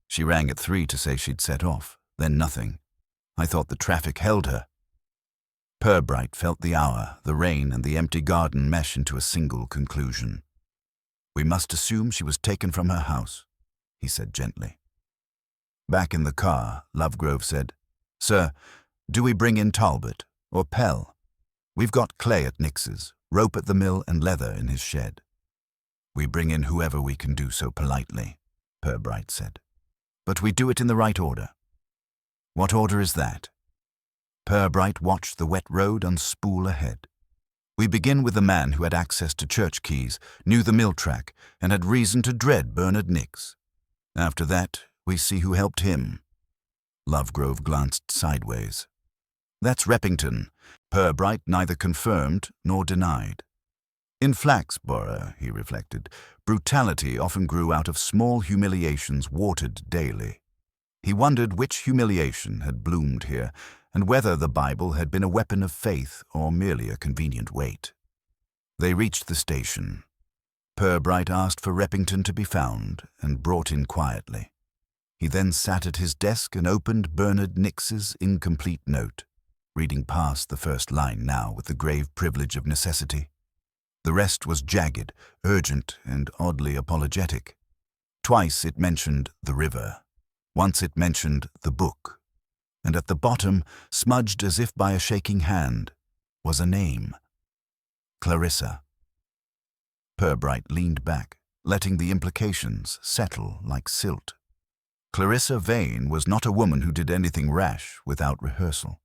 She rang at 3 to say she'd set off, then nothing. I thought the traffic held her. Purbright felt the hour, the rain, and the empty garden mesh into a single conclusion. We must assume she was taken from her house, he said gently. Back in the car, Lovegrove said, Sir, do we bring in Talbot or Pell? We've got clay at Nix's, rope at the mill, and leather in his shed. We bring in whoever we can do so politely, Purbright said. But we do it in the right order. What order is that? Purbright watched the wet road unspool ahead. We begin with the man who had access to church keys, knew the mill track, and had reason to dread Bernard Nix. After that, we see who helped him. Lovegrove glanced sideways. That's Reppington. Purbright neither confirmed nor denied. In Flaxborough, he reflected, brutality often grew out of small humiliations watered daily. He wondered which humiliation had bloomed here, and whether the Bible had been a weapon of faith or merely a convenient weight. They reached the station. Purbright asked for Reppington to be found and brought in quietly. He then sat at his desk and opened Bernard Nix's incomplete note, reading past the first line now with the grave privilege of necessity. The rest was jagged, urgent, and oddly apologetic. Twice it mentioned the river. Once it mentioned the book. And at the bottom, smudged as if by a shaking hand, was a name. Clarissa. Purbright leaned back, letting the implications settle like silt. Clarissa Vane was not a woman who did anything rash without rehearsal.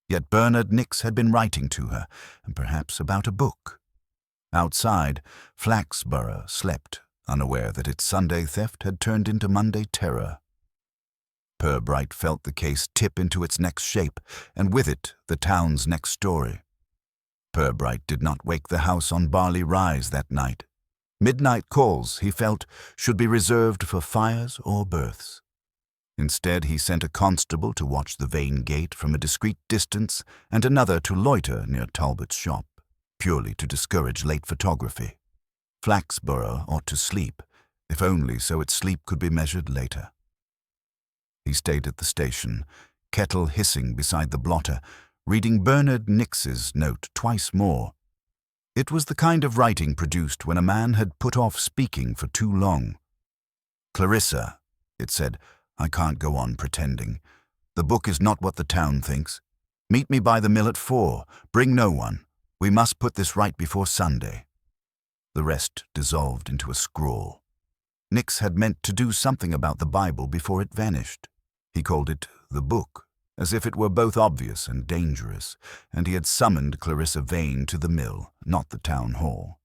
Yet Bernard Nix had been writing to her, and perhaps about a book. Outside, Flaxborough slept, unaware that its Sunday theft had turned into Monday terror. Purbright felt the case tip into its next shape, and with it the town's next story. Purbright did not wake the house on Barley Rise that night. Midnight calls, he felt, should be reserved for fires or births. Instead, he sent a constable to watch the Vane gate from a discreet distance and another to loiter near Talbot's shop, purely to discourage late photography. Flaxborough ought to sleep, if only so its sleep could be measured later. He stayed at the station, kettle hissing beside the blotter, reading Bernard Nix's note twice more. It was the kind of writing produced when a man had put off speaking for too long. Clarissa, it said, I can't go on pretending. The book is not what the town thinks. Meet me by the mill at 4. Bring no one. We must put this right before Sunday. The rest dissolved into a scrawl. Nix had meant to do something about the Bible before it vanished. He called it the book, as if it were both obvious and dangerous, and he had summoned Clarissa Vane to the mill, not the town hall.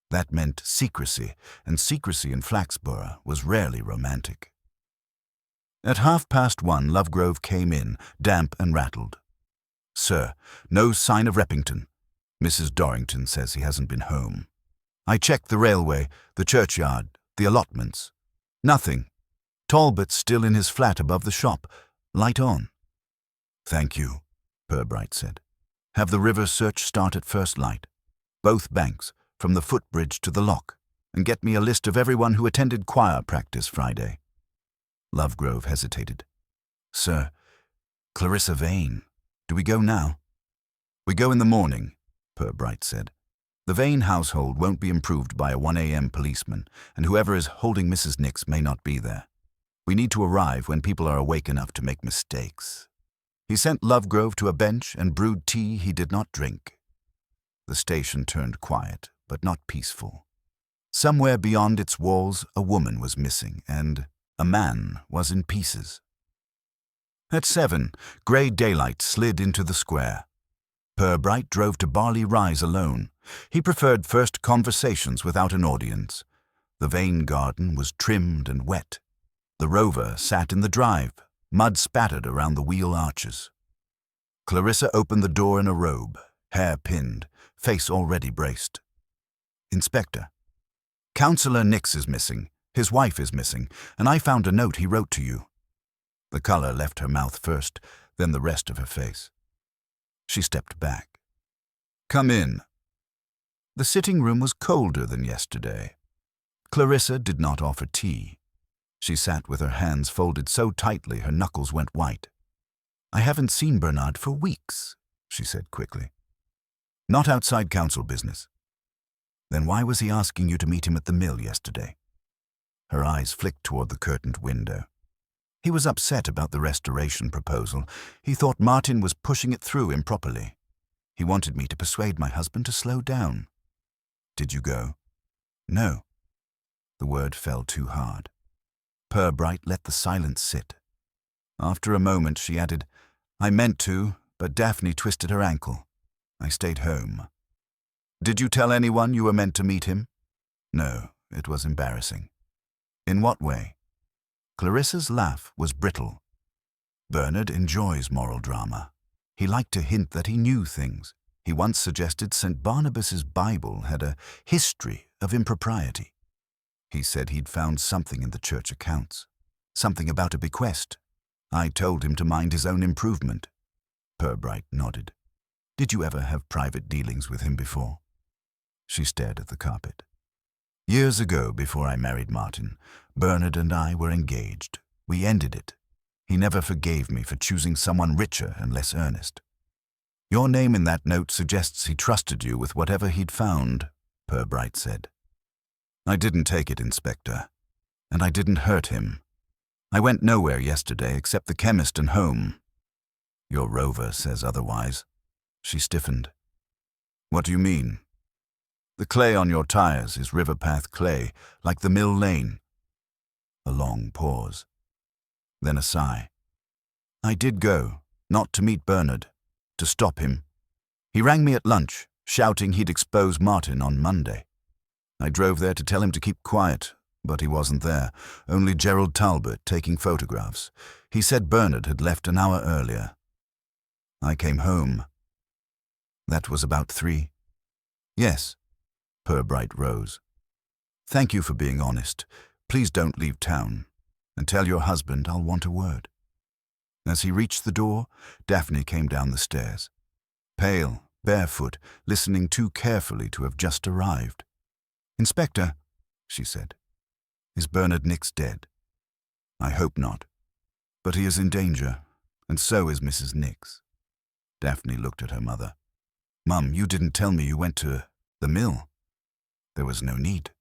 That meant secrecy, and secrecy in Flaxborough was rarely romantic. At 1:30, Lovegrove came in, damp and rattled. Sir, no sign of Reppington. Mrs. Dorrington says he hasn't been home. I checked the railway, the churchyard, the allotments. Nothing. Talbot's still in his flat above the shop. Light on. Thank you, Purbright said. Have the river search start at first light. Both banks, from the footbridge to the lock, and get me a list of everyone who attended choir practice Friday. Lovegrove hesitated. Sir, Clarissa Vane. Do we go now? We go in the morning, Purbright said. The Vane household won't be improved by a 1 a.m. policeman, and whoever is holding Mrs. Nix may not be there. We need to arrive when people are awake enough to make mistakes. He sent Lovegrove to a bench and brewed tea he did not drink. The station turned quiet, but not peaceful. Somewhere beyond its walls, a woman was missing, and a man was in pieces. At 7, grey daylight slid into the square. Purbright drove to Barley Rise alone. He preferred first conversations without an audience. The Vane garden was trimmed and wet. The rover sat in the drive, mud spattered around the wheel arches. Clarissa opened the door in a robe, hair pinned, face already braced. Inspector, Councillor Nix is missing, his wife is missing, and I found a note he wrote to you. The colour left her mouth first, then the rest of her face. She stepped back. Come in. The sitting room was colder than yesterday. Clarissa did not offer tea. She sat with her hands folded so tightly her knuckles went white. "I haven't seen Bernard for weeks," she said quickly. "Not outside council business." "Then why was he asking you to meet him at the mill yesterday?" Her eyes flicked toward the curtained window. "He was upset about the restoration proposal. He thought Martin was pushing it through improperly. He wanted me to persuade my husband to slow down." "Did you go?" "No." The word fell too hard. Purbright let the silence sit. After a moment she added, "I meant to, but Daphne twisted her ankle. I stayed home." "Did you tell anyone you were meant to meet him?" "No, it was embarrassing." "In what way?" Clarissa's laugh was brittle. "Bernard enjoys moral drama. He liked to hint that he knew things. He once suggested St. Barnabas's Bible had a history of impropriety. He said he'd found something in the church accounts, something about a bequest. I told him to mind his own improvement." Purbright nodded. "Did you ever have private dealings with him before?" She stared at the carpet. "Years ago, before I married Martin, Bernard and I were engaged. We ended it. He never forgave me for choosing someone richer and less earnest." "Your name in that note suggests he trusted you with whatever he'd found," Purbright said. "I didn't take it, Inspector. And I didn't hurt him. I went nowhere yesterday except the chemist and home." "Your rover says otherwise." She stiffened. "What do you mean?" "The clay on your tires is riverpath clay, like the mill lane." A long pause. Then a sigh. "I did go, not to meet Bernard, to stop him. He rang me at lunch, shouting he'd expose Martin on Monday. I drove there to tell him to keep quiet, but he wasn't there, only Gerald Talbot taking photographs. He said Bernard had left an hour earlier. I came home. That was about 3. "Yes." Purbright rose. "Thank you for being honest. Please don't leave town. And tell your husband I'll want a word." As he reached the door, Daphne came down the stairs. Pale, barefoot, listening too carefully to have just arrived. "Inspector," she said, "is Bernard Nix dead?" "I hope not. But he is in danger, and so is Mrs. Nix." Daphne looked at her mother. "Mum, you didn't tell me you went to the mill." "There was no need."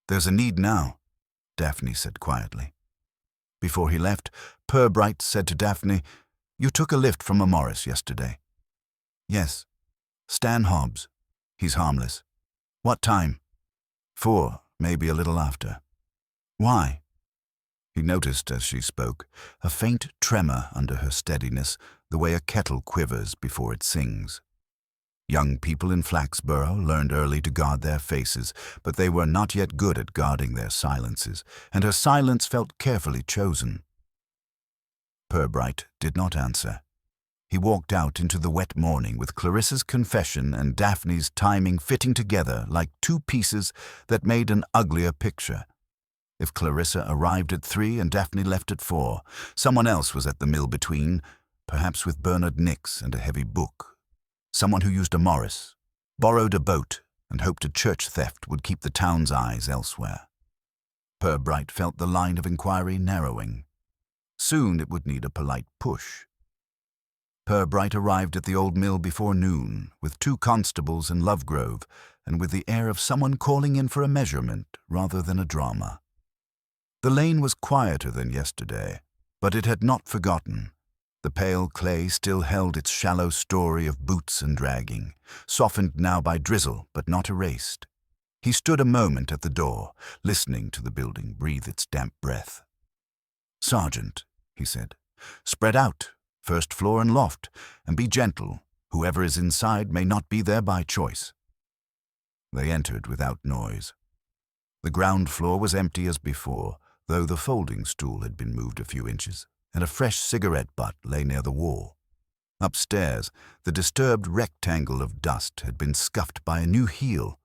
"There's a need now," Daphne said quietly. Before he left, Purbright said to Daphne, "You took a lift from a Morris yesterday." "Yes. Stan Hobbs. He's harmless." "What time?" 4, maybe a little after." "Why?" He noticed as she spoke a faint tremor under her steadiness, the way a kettle quivers before it sings. Young people in Flaxborough learned early to guard their faces, but they were not yet good at guarding their silences, and her silence felt carefully chosen. Purbright did not answer. He walked out into the wet morning with Clarissa's confession and Daphne's timing fitting together like two pieces that made an uglier picture. If Clarissa arrived at 3 and Daphne left at 4, someone else was at the mill between, perhaps with Bernard Nix and a heavy book. Someone who used a Morris, borrowed a boat, and hoped a church theft would keep the town's eyes elsewhere. Purbright felt the line of inquiry narrowing. Soon it would need a polite push. Purbright arrived at the old mill before noon, with 2 constables and Lovegrove, and with the air of someone calling in for a measurement rather than a drama. The lane was quieter than yesterday, but it had not forgotten. The pale clay still held its shallow story of boots and dragging, softened now by drizzle but not erased. He stood a moment at the door, listening to the building breathe its damp breath. "Sergeant," he said, "spread out, first floor and loft, and be gentle. Whoever is inside may not be there by choice." They entered without noise. The ground floor was empty as before, though the folding stool had been moved a few inches, and a fresh cigarette butt lay near the wall. Upstairs, the disturbed rectangle of dust had been scuffed by a new heel.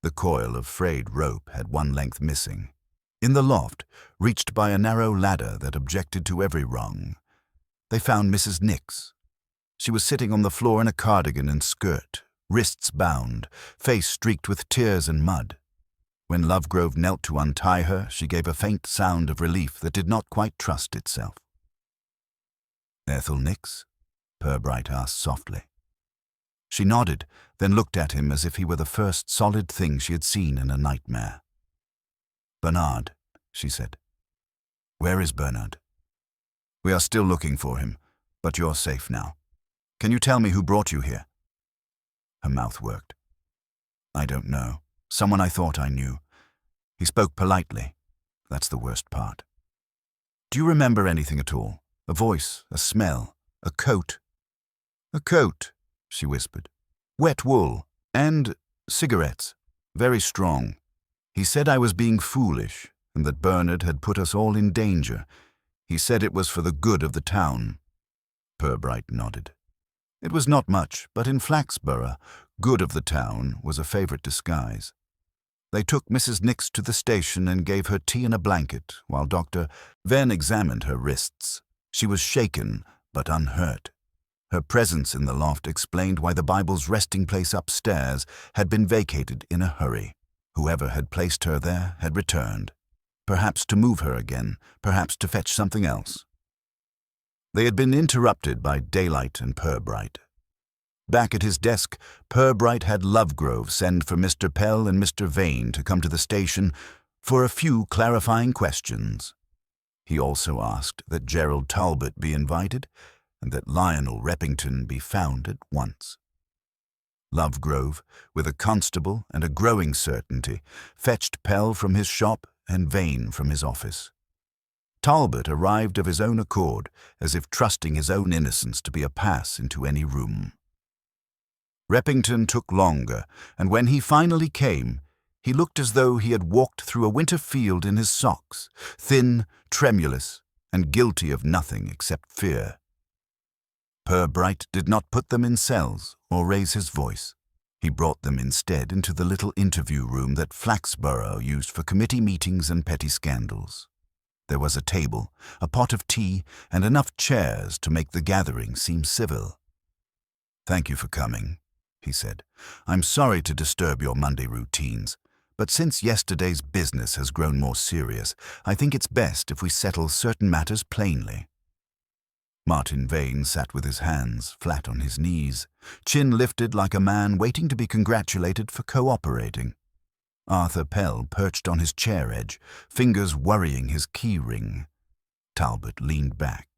The coil of frayed rope had one length missing. In the loft, reached by a narrow ladder that objected to every rung, they found Mrs. Nix. She was sitting on the floor in a cardigan and skirt, wrists bound, face streaked with tears and mud. When Lovegrove knelt to untie her, she gave a faint sound of relief that did not quite trust itself. "Ethel Nix?" Purbright asked softly. She nodded, then looked at him as if he were the first solid thing she had seen in a nightmare. "Bernard," she said. "Where is Bernard?" "We are still looking for him, but you're safe now. Can you tell me who brought you here?" Her mouth worked. "I don't know. Someone I thought I knew. He spoke politely. That's the worst part." "Do you remember anything at all? A voice, a smell, a coat?" "A coat," she whispered. "Wet wool, and cigarettes. Very strong. He said I was being foolish, and that Bernard had put us all in danger. He said it was for the good of the town." Purbright nodded. It was not much, but in Flaxborough, good of the town was a favorite disguise. They took Mrs. Nix to the station and gave her tea and a blanket, while Dr. Venn examined her wrists. She was shaken, but unhurt. Her presence in the loft explained why the Bible's resting place upstairs had been vacated in a hurry. Whoever had placed her there had returned, perhaps to move her again, perhaps to fetch something else. They had been interrupted by daylight and Purbright. Back at his desk, Purbright had Lovegrove send for Mr. Pell and Mr. Vane to come to the station for a few clarifying questions. He also asked that Gerald Talbot be invited and that Lionel Reppington be found at once. Lovegrove, with a constable and a growing certainty, fetched Pell from his shop and Vane from his office. Talbot arrived of his own accord, as if trusting his own innocence to be a pass into any room. Reppington took longer, and when he finally came, he looked as though he had walked through a winter field in his socks, thin, tremulous, and guilty of nothing except fear. Purbright did not put them in cells or raise his voice. He brought them instead into the little interview room that Flaxborough used for committee meetings and petty scandals. There was a table, a pot of tea, and enough chairs to make the gathering seem civil. "Thank you for coming," he said. "I'm sorry to disturb your Monday routines, but since yesterday's business has grown more serious, I think it's best if we settle certain matters plainly." Martin Vane sat with his hands flat on his knees, chin lifted like a man waiting to be congratulated for cooperating. Arthur Pell perched on his chair edge, fingers worrying his key ring. Talbot leaned back,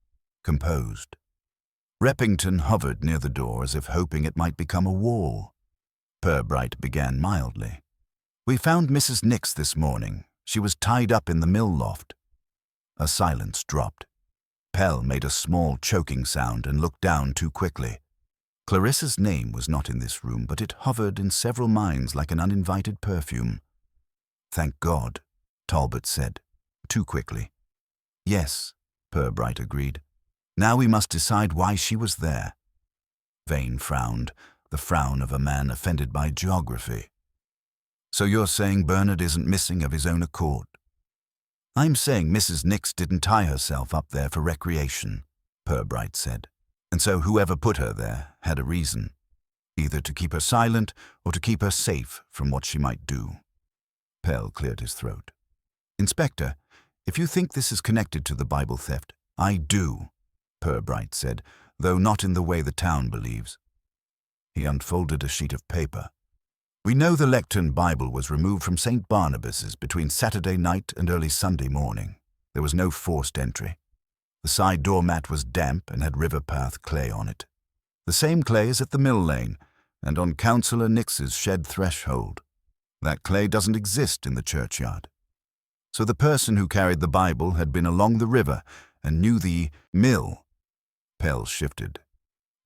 composed. Reppington hovered near the door as if hoping it might become a wall. Purbright began mildly. "We found Mrs. Nix this morning. She was tied up in the mill loft." A silence dropped. Pell made a small choking sound and looked down too quickly. Clarissa's name was not in this room, but it hovered in several minds like an uninvited perfume. "Thank God," Talbot said, too quickly. "Yes," Purbright agreed. "Now we must decide why she was there." Vane frowned, the frown of a man offended by geography. "So you're saying Bernard isn't missing of his own accord?" "I'm saying Mrs. Nix didn't tie herself up there for recreation," Purbright said. "And so whoever put her there had a reason, either to keep her silent or to keep her safe from what she might do." Pell cleared his throat. "Inspector, if you think this is connected to the Bible theft—" "I do," Purbright said, though not in the way the town believes. He unfolded a sheet of paper. "We know the lectern Bible was removed from St. Barnabas's between Saturday night and early Sunday morning. There was no forced entry. The side door mat was damp and had river path clay on it. The same clay as at the mill lane and on Councillor Nix's shed threshold. That clay doesn't exist in the churchyard. So the person who carried the Bible had been along the river and knew the mill." Pell shifted.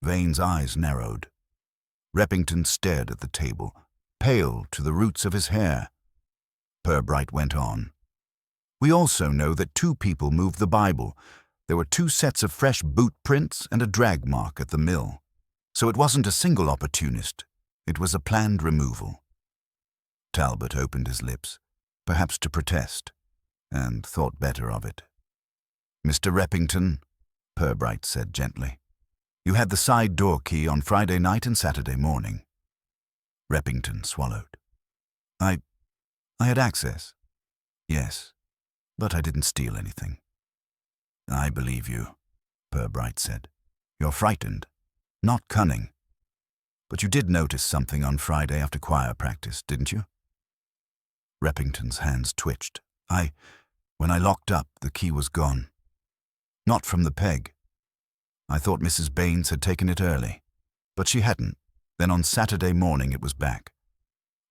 Vane's eyes narrowed. Reppington stared at the table, pale to the roots of his hair. Purbright went on. "We also know that two people moved the Bible. There were 2 sets of fresh boot prints and a drag mark at the mill. So it wasn't a single opportunist. It was a planned removal." Talbot opened his lips, perhaps to protest, and thought better of it. "Mr. Reppington," Purbright said gently, "you had the side door key on Friday night and Saturday morning." Reppington swallowed. I had access. Yes, but I didn't steal anything. I believe you, Purbright said. You're frightened, not cunning. But you did notice something on Friday after choir practice, didn't you? Reppington's hands twitched. When I locked up, the key was gone. Not from the peg. I thought Mrs. Baines had taken it early, but she hadn't. Then on Saturday morning it was back.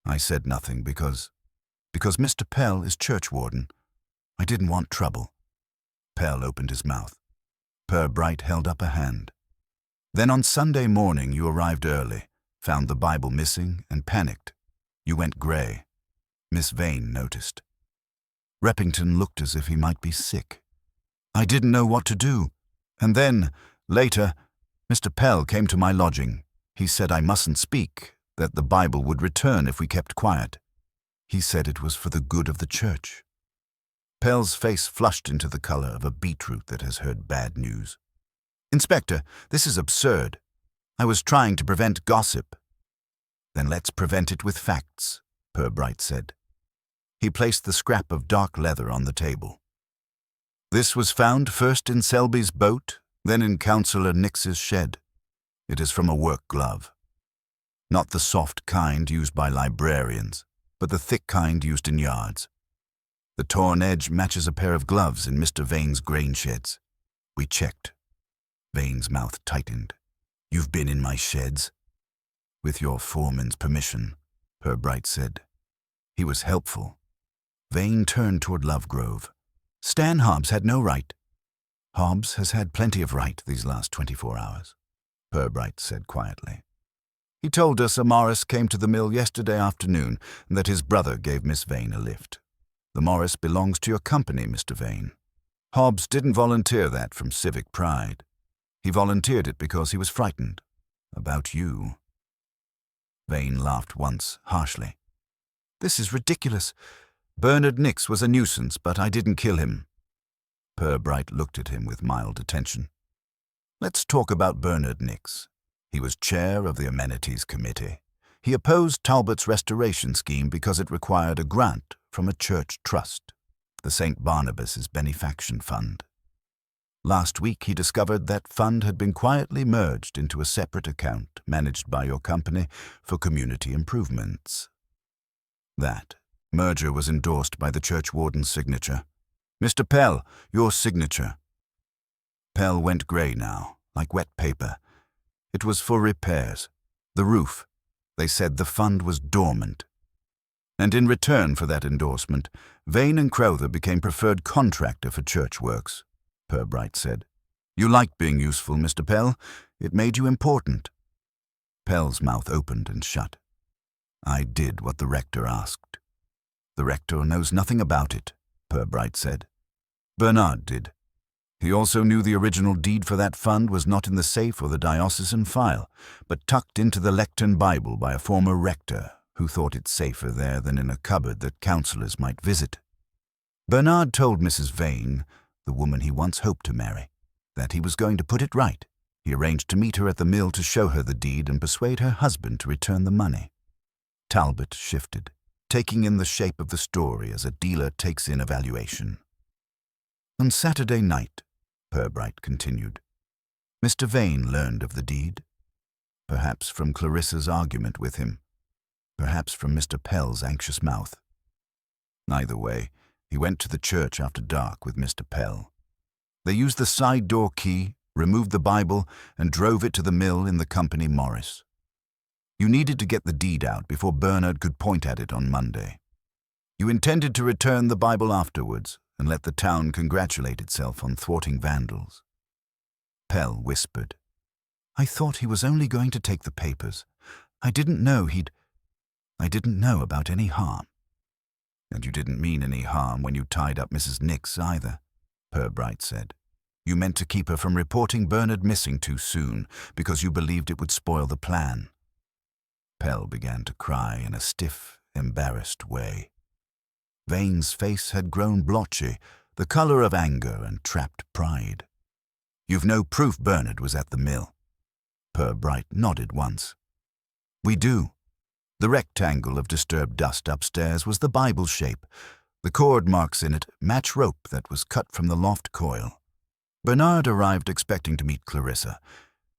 I said nothing because Mr. Pell is churchwarden. I didn't want trouble. Pell opened his mouth. Purbright held up a hand. Then on Sunday morning you arrived early, found the Bible missing, and panicked. You went grey. Miss Vane noticed. Reppington looked as if he might be sick. I didn't know what to do. And then, later, Mr. Pell came to my lodging. He said I mustn't speak, that the Bible would return if we kept quiet. He said it was for the good of the church. Pell's face flushed into the colour of a beetroot that has heard bad news. Inspector, this is absurd. I was trying to prevent gossip. Then let's prevent it with facts, Purbright said. He placed the scrap of dark leather on the table. This was found first in Selby's boat, then in Councillor Nix's shed. It is from a work glove. Not the soft kind used by librarians, but the thick kind used in yards. The torn edge matches a pair of gloves in Mr. Vane's grain sheds. We checked. Vane's mouth tightened. You've been in my sheds? With your foreman's permission, Purbright said. He was helpful. Vane turned toward Lovegrove. Stan Hobbs had no right. Hobbs has had plenty of right these last 24 hours, Purbright said quietly. He told us a Morris came to the mill yesterday afternoon and that his brother gave Miss Vane a lift. The Morris belongs to your company, Mr. Vane. Hobbs didn't volunteer that from civic pride. He volunteered it because he was frightened. About you. Vane laughed once, harshly. This is ridiculous. Bernard Nix was a nuisance, but I didn't kill him. Purbright looked at him with mild attention. Let's talk about Bernard Nix. He was chair of the Amenities Committee. He opposed Talbot's restoration scheme because it required a grant from a church trust, the St. Barnabas's Benefaction Fund. Last week he discovered that fund had been quietly merged into a separate account managed by your company for community improvements. That merger was endorsed by the churchwarden's signature. Mr. Pell, your signature. Pell went grey now, like wet paper. It was for repairs. The roof. They said the fund was dormant. And in return for that endorsement, Vane and Crowther became preferred contractor for church works, Purbright said. You liked being useful, Mr. Pell. It made you important. Pell's mouth opened and shut. I did what the rector asked. The rector knows nothing about it, Purbright said. Bernard did. He also knew the original deed for that fund was not in the safe or the diocesan file, but tucked into the lectern Bible by a former rector who thought it safer there than in a cupboard that councillors might visit. Bernard told Mrs. Vane, the woman he once hoped to marry, that he was going to put it right. He arranged to meet her at the mill to show her the deed and persuade her husband to return the money. Talbot shifted, taking in the shape of the story as a dealer takes in a valuation. On Saturday night, Purbright continued, Mr. Vane learned of the deed. Perhaps from Clarissa's argument with him. Perhaps from Mr. Pell's anxious mouth. Either way, he went to the church after dark with Mr. Pell. They used the side door key, removed the Bible, and drove it to the mill in the company Morris. You needed to get the deed out before Bernard could point at it on Monday. You intended to return the Bible afterwards and let the town congratulate itself on thwarting vandals. Pell whispered, I thought he was only going to take the papers. I didn't know about any harm. And you didn't mean any harm when you tied up Mrs. Nix either, Purbright said. You meant to keep her from reporting Bernard missing too soon because you believed it would spoil the plan. Pell began to cry in a stiff, embarrassed way. Vane's face had grown blotchy, the colour of anger and trapped pride. You've no proof Bernard was at the mill. Purbright nodded once. We do. The rectangle of disturbed dust upstairs was the Bible shape. The cord marks in it match rope that was cut from the loft coil. Bernard arrived expecting to meet Clarissa.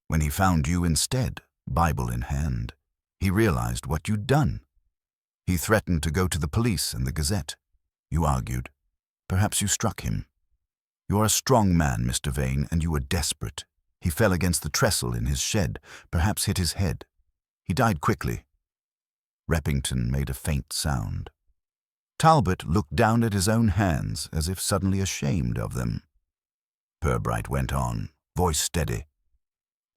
When he found you instead, Bible in hand, he realized what you'd done. He threatened to go to the police and the Gazette. You argued. Perhaps you struck him. You are a strong man, Mr. Vane, and you were desperate. He fell against the trestle in his shed, perhaps hit his head. He died quickly. Repington made a faint sound. Talbot looked down at his own hands as if suddenly ashamed of them. Purbright went on, voice steady.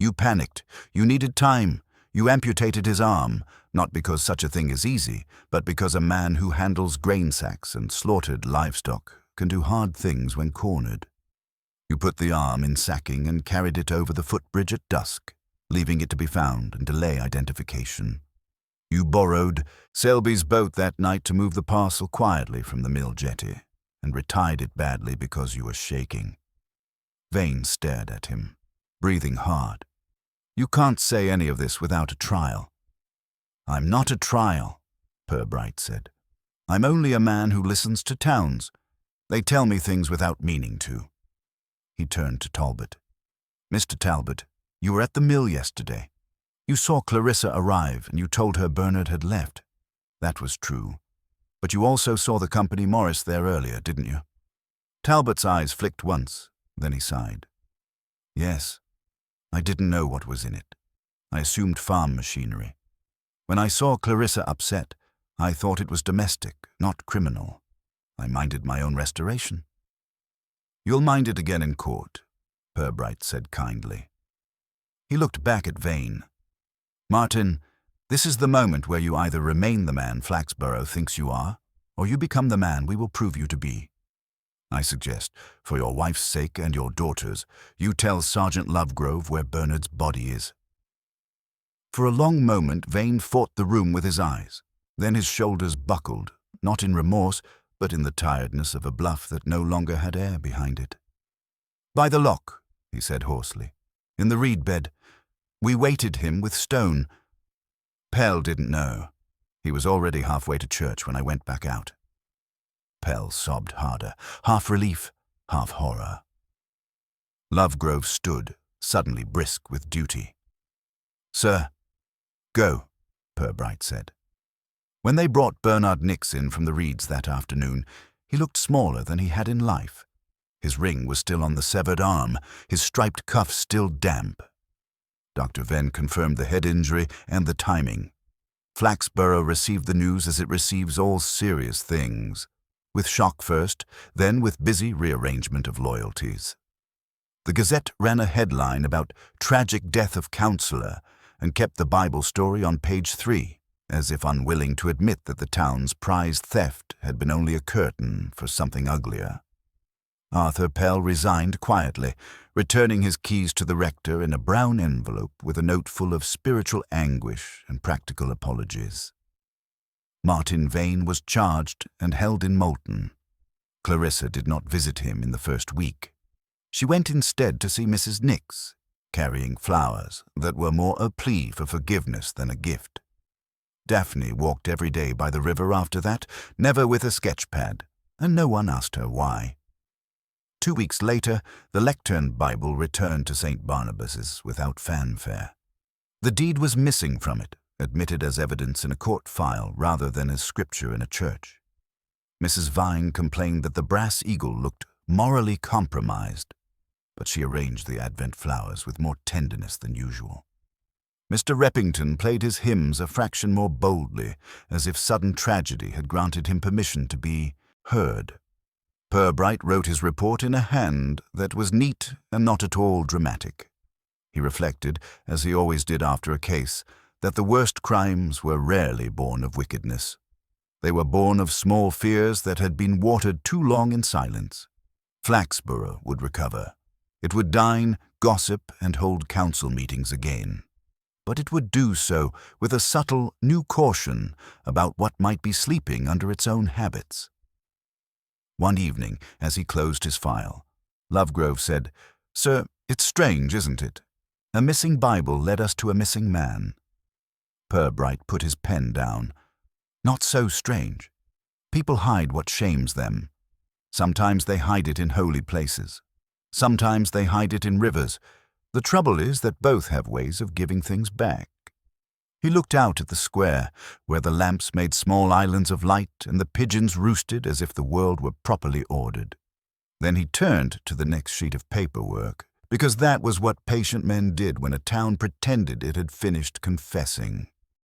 You panicked. You needed time. You amputated his arm, not because such a thing is easy, but because a man who handles grain sacks and slaughtered livestock can do hard things when cornered. You put the arm in sacking and carried it over the footbridge at dusk, leaving it to be found and delay identification. You borrowed Selby's boat that night to move the parcel quietly from the mill jetty, and retied it badly because you were shaking. Vane stared at him, breathing hard. You can't say any of this without a trial. I'm not a trial, Purbright said. I'm only a man who listens to towns. They tell me things without meaning to. He turned to Talbot. Mr. Talbot, you were at the mill yesterday. You saw Clarissa arrive and you told her Bernard had left. That was true. But you also saw the company Morris there earlier, didn't you? Talbot's eyes flicked once, then he sighed. Yes. I didn't know what was in it. I assumed farm machinery. When I saw Clarissa upset, I thought it was domestic, not criminal. I minded my own restoration. You'll mind it again in court, Purbright said kindly. He looked back at Vane. Martin, this is the moment where you either remain the man Flaxborough thinks you are, or you become the man we will prove you to be. I suggest, for your wife's sake and your daughter's, you tell Sergeant Lovegrove where Bernard's body is. For a long moment, Vane fought the room with his eyes. Then his shoulders buckled, not in remorse, but in the tiredness of a bluff that no longer had air behind it. By the lock, he said hoarsely, in the reed bed. We weighted him with stone. Pell didn't know. He was already halfway to church when I went back out. Pell sobbed harder, half relief, half horror. Lovegrove stood, suddenly brisk with duty. Sir, go, Purbright said. When they brought Bernard Nix in from the Reeds that afternoon, he looked smaller than he had in life. His ring was still on the severed arm, his striped cuff still damp. Dr. Venn confirmed the head injury and the timing. Flaxborough received the news as it receives all serious things, with shock first, then with busy rearrangement of loyalties. The Gazette ran a headline about tragic death of counsellor and kept the Bible story on page 3, as if unwilling to admit that the town's prized theft had been only a curtain for something uglier. Arthur Pell resigned quietly, returning his keys to the rector in a brown envelope with a note full of spiritual anguish and practical apologies. Martin Vane was charged and held in Moulton. Clarissa did not visit him in the first week. She went instead to see Mrs. Nix, carrying flowers that were more a plea for forgiveness than a gift. Daphne walked every day by the river after that, never with a sketch pad, and no one asked her why. 2 weeks later, the lectern Bible returned to St. Barnabas's without fanfare. The deed was missing from it, admitted as evidence in a court file rather than as scripture in a church. Mrs. Vine complained that the brass eagle looked morally compromised, but she arranged the Advent flowers with more tenderness than usual. Mr. Repington played his hymns a fraction more boldly, as if sudden tragedy had granted him permission to be heard. Purbright wrote his report in a hand that was neat and not at all dramatic. He reflected, as he always did after a case, that the worst crimes were rarely born of wickedness. They were born of small fears that had been watered too long in silence. Flaxborough would recover. It would dine, gossip, and hold council meetings again. But it would do so with a subtle new caution about what might be sleeping under its own habits. One evening, as he closed his file, Lovegrove said, "Sir, it's strange, isn't it? A missing Bible led us to a missing man." Purbright put his pen down. "Not so strange. People hide what shames them. Sometimes they hide it in holy places. Sometimes they hide it in rivers. The trouble is that both have ways of giving things back." He looked out at the square, where the lamps made small islands of light and the pigeons roosted as if the world were properly ordered. Then he turned to the next sheet of paperwork, because that was what patient men did when a town pretended it had finished confessing.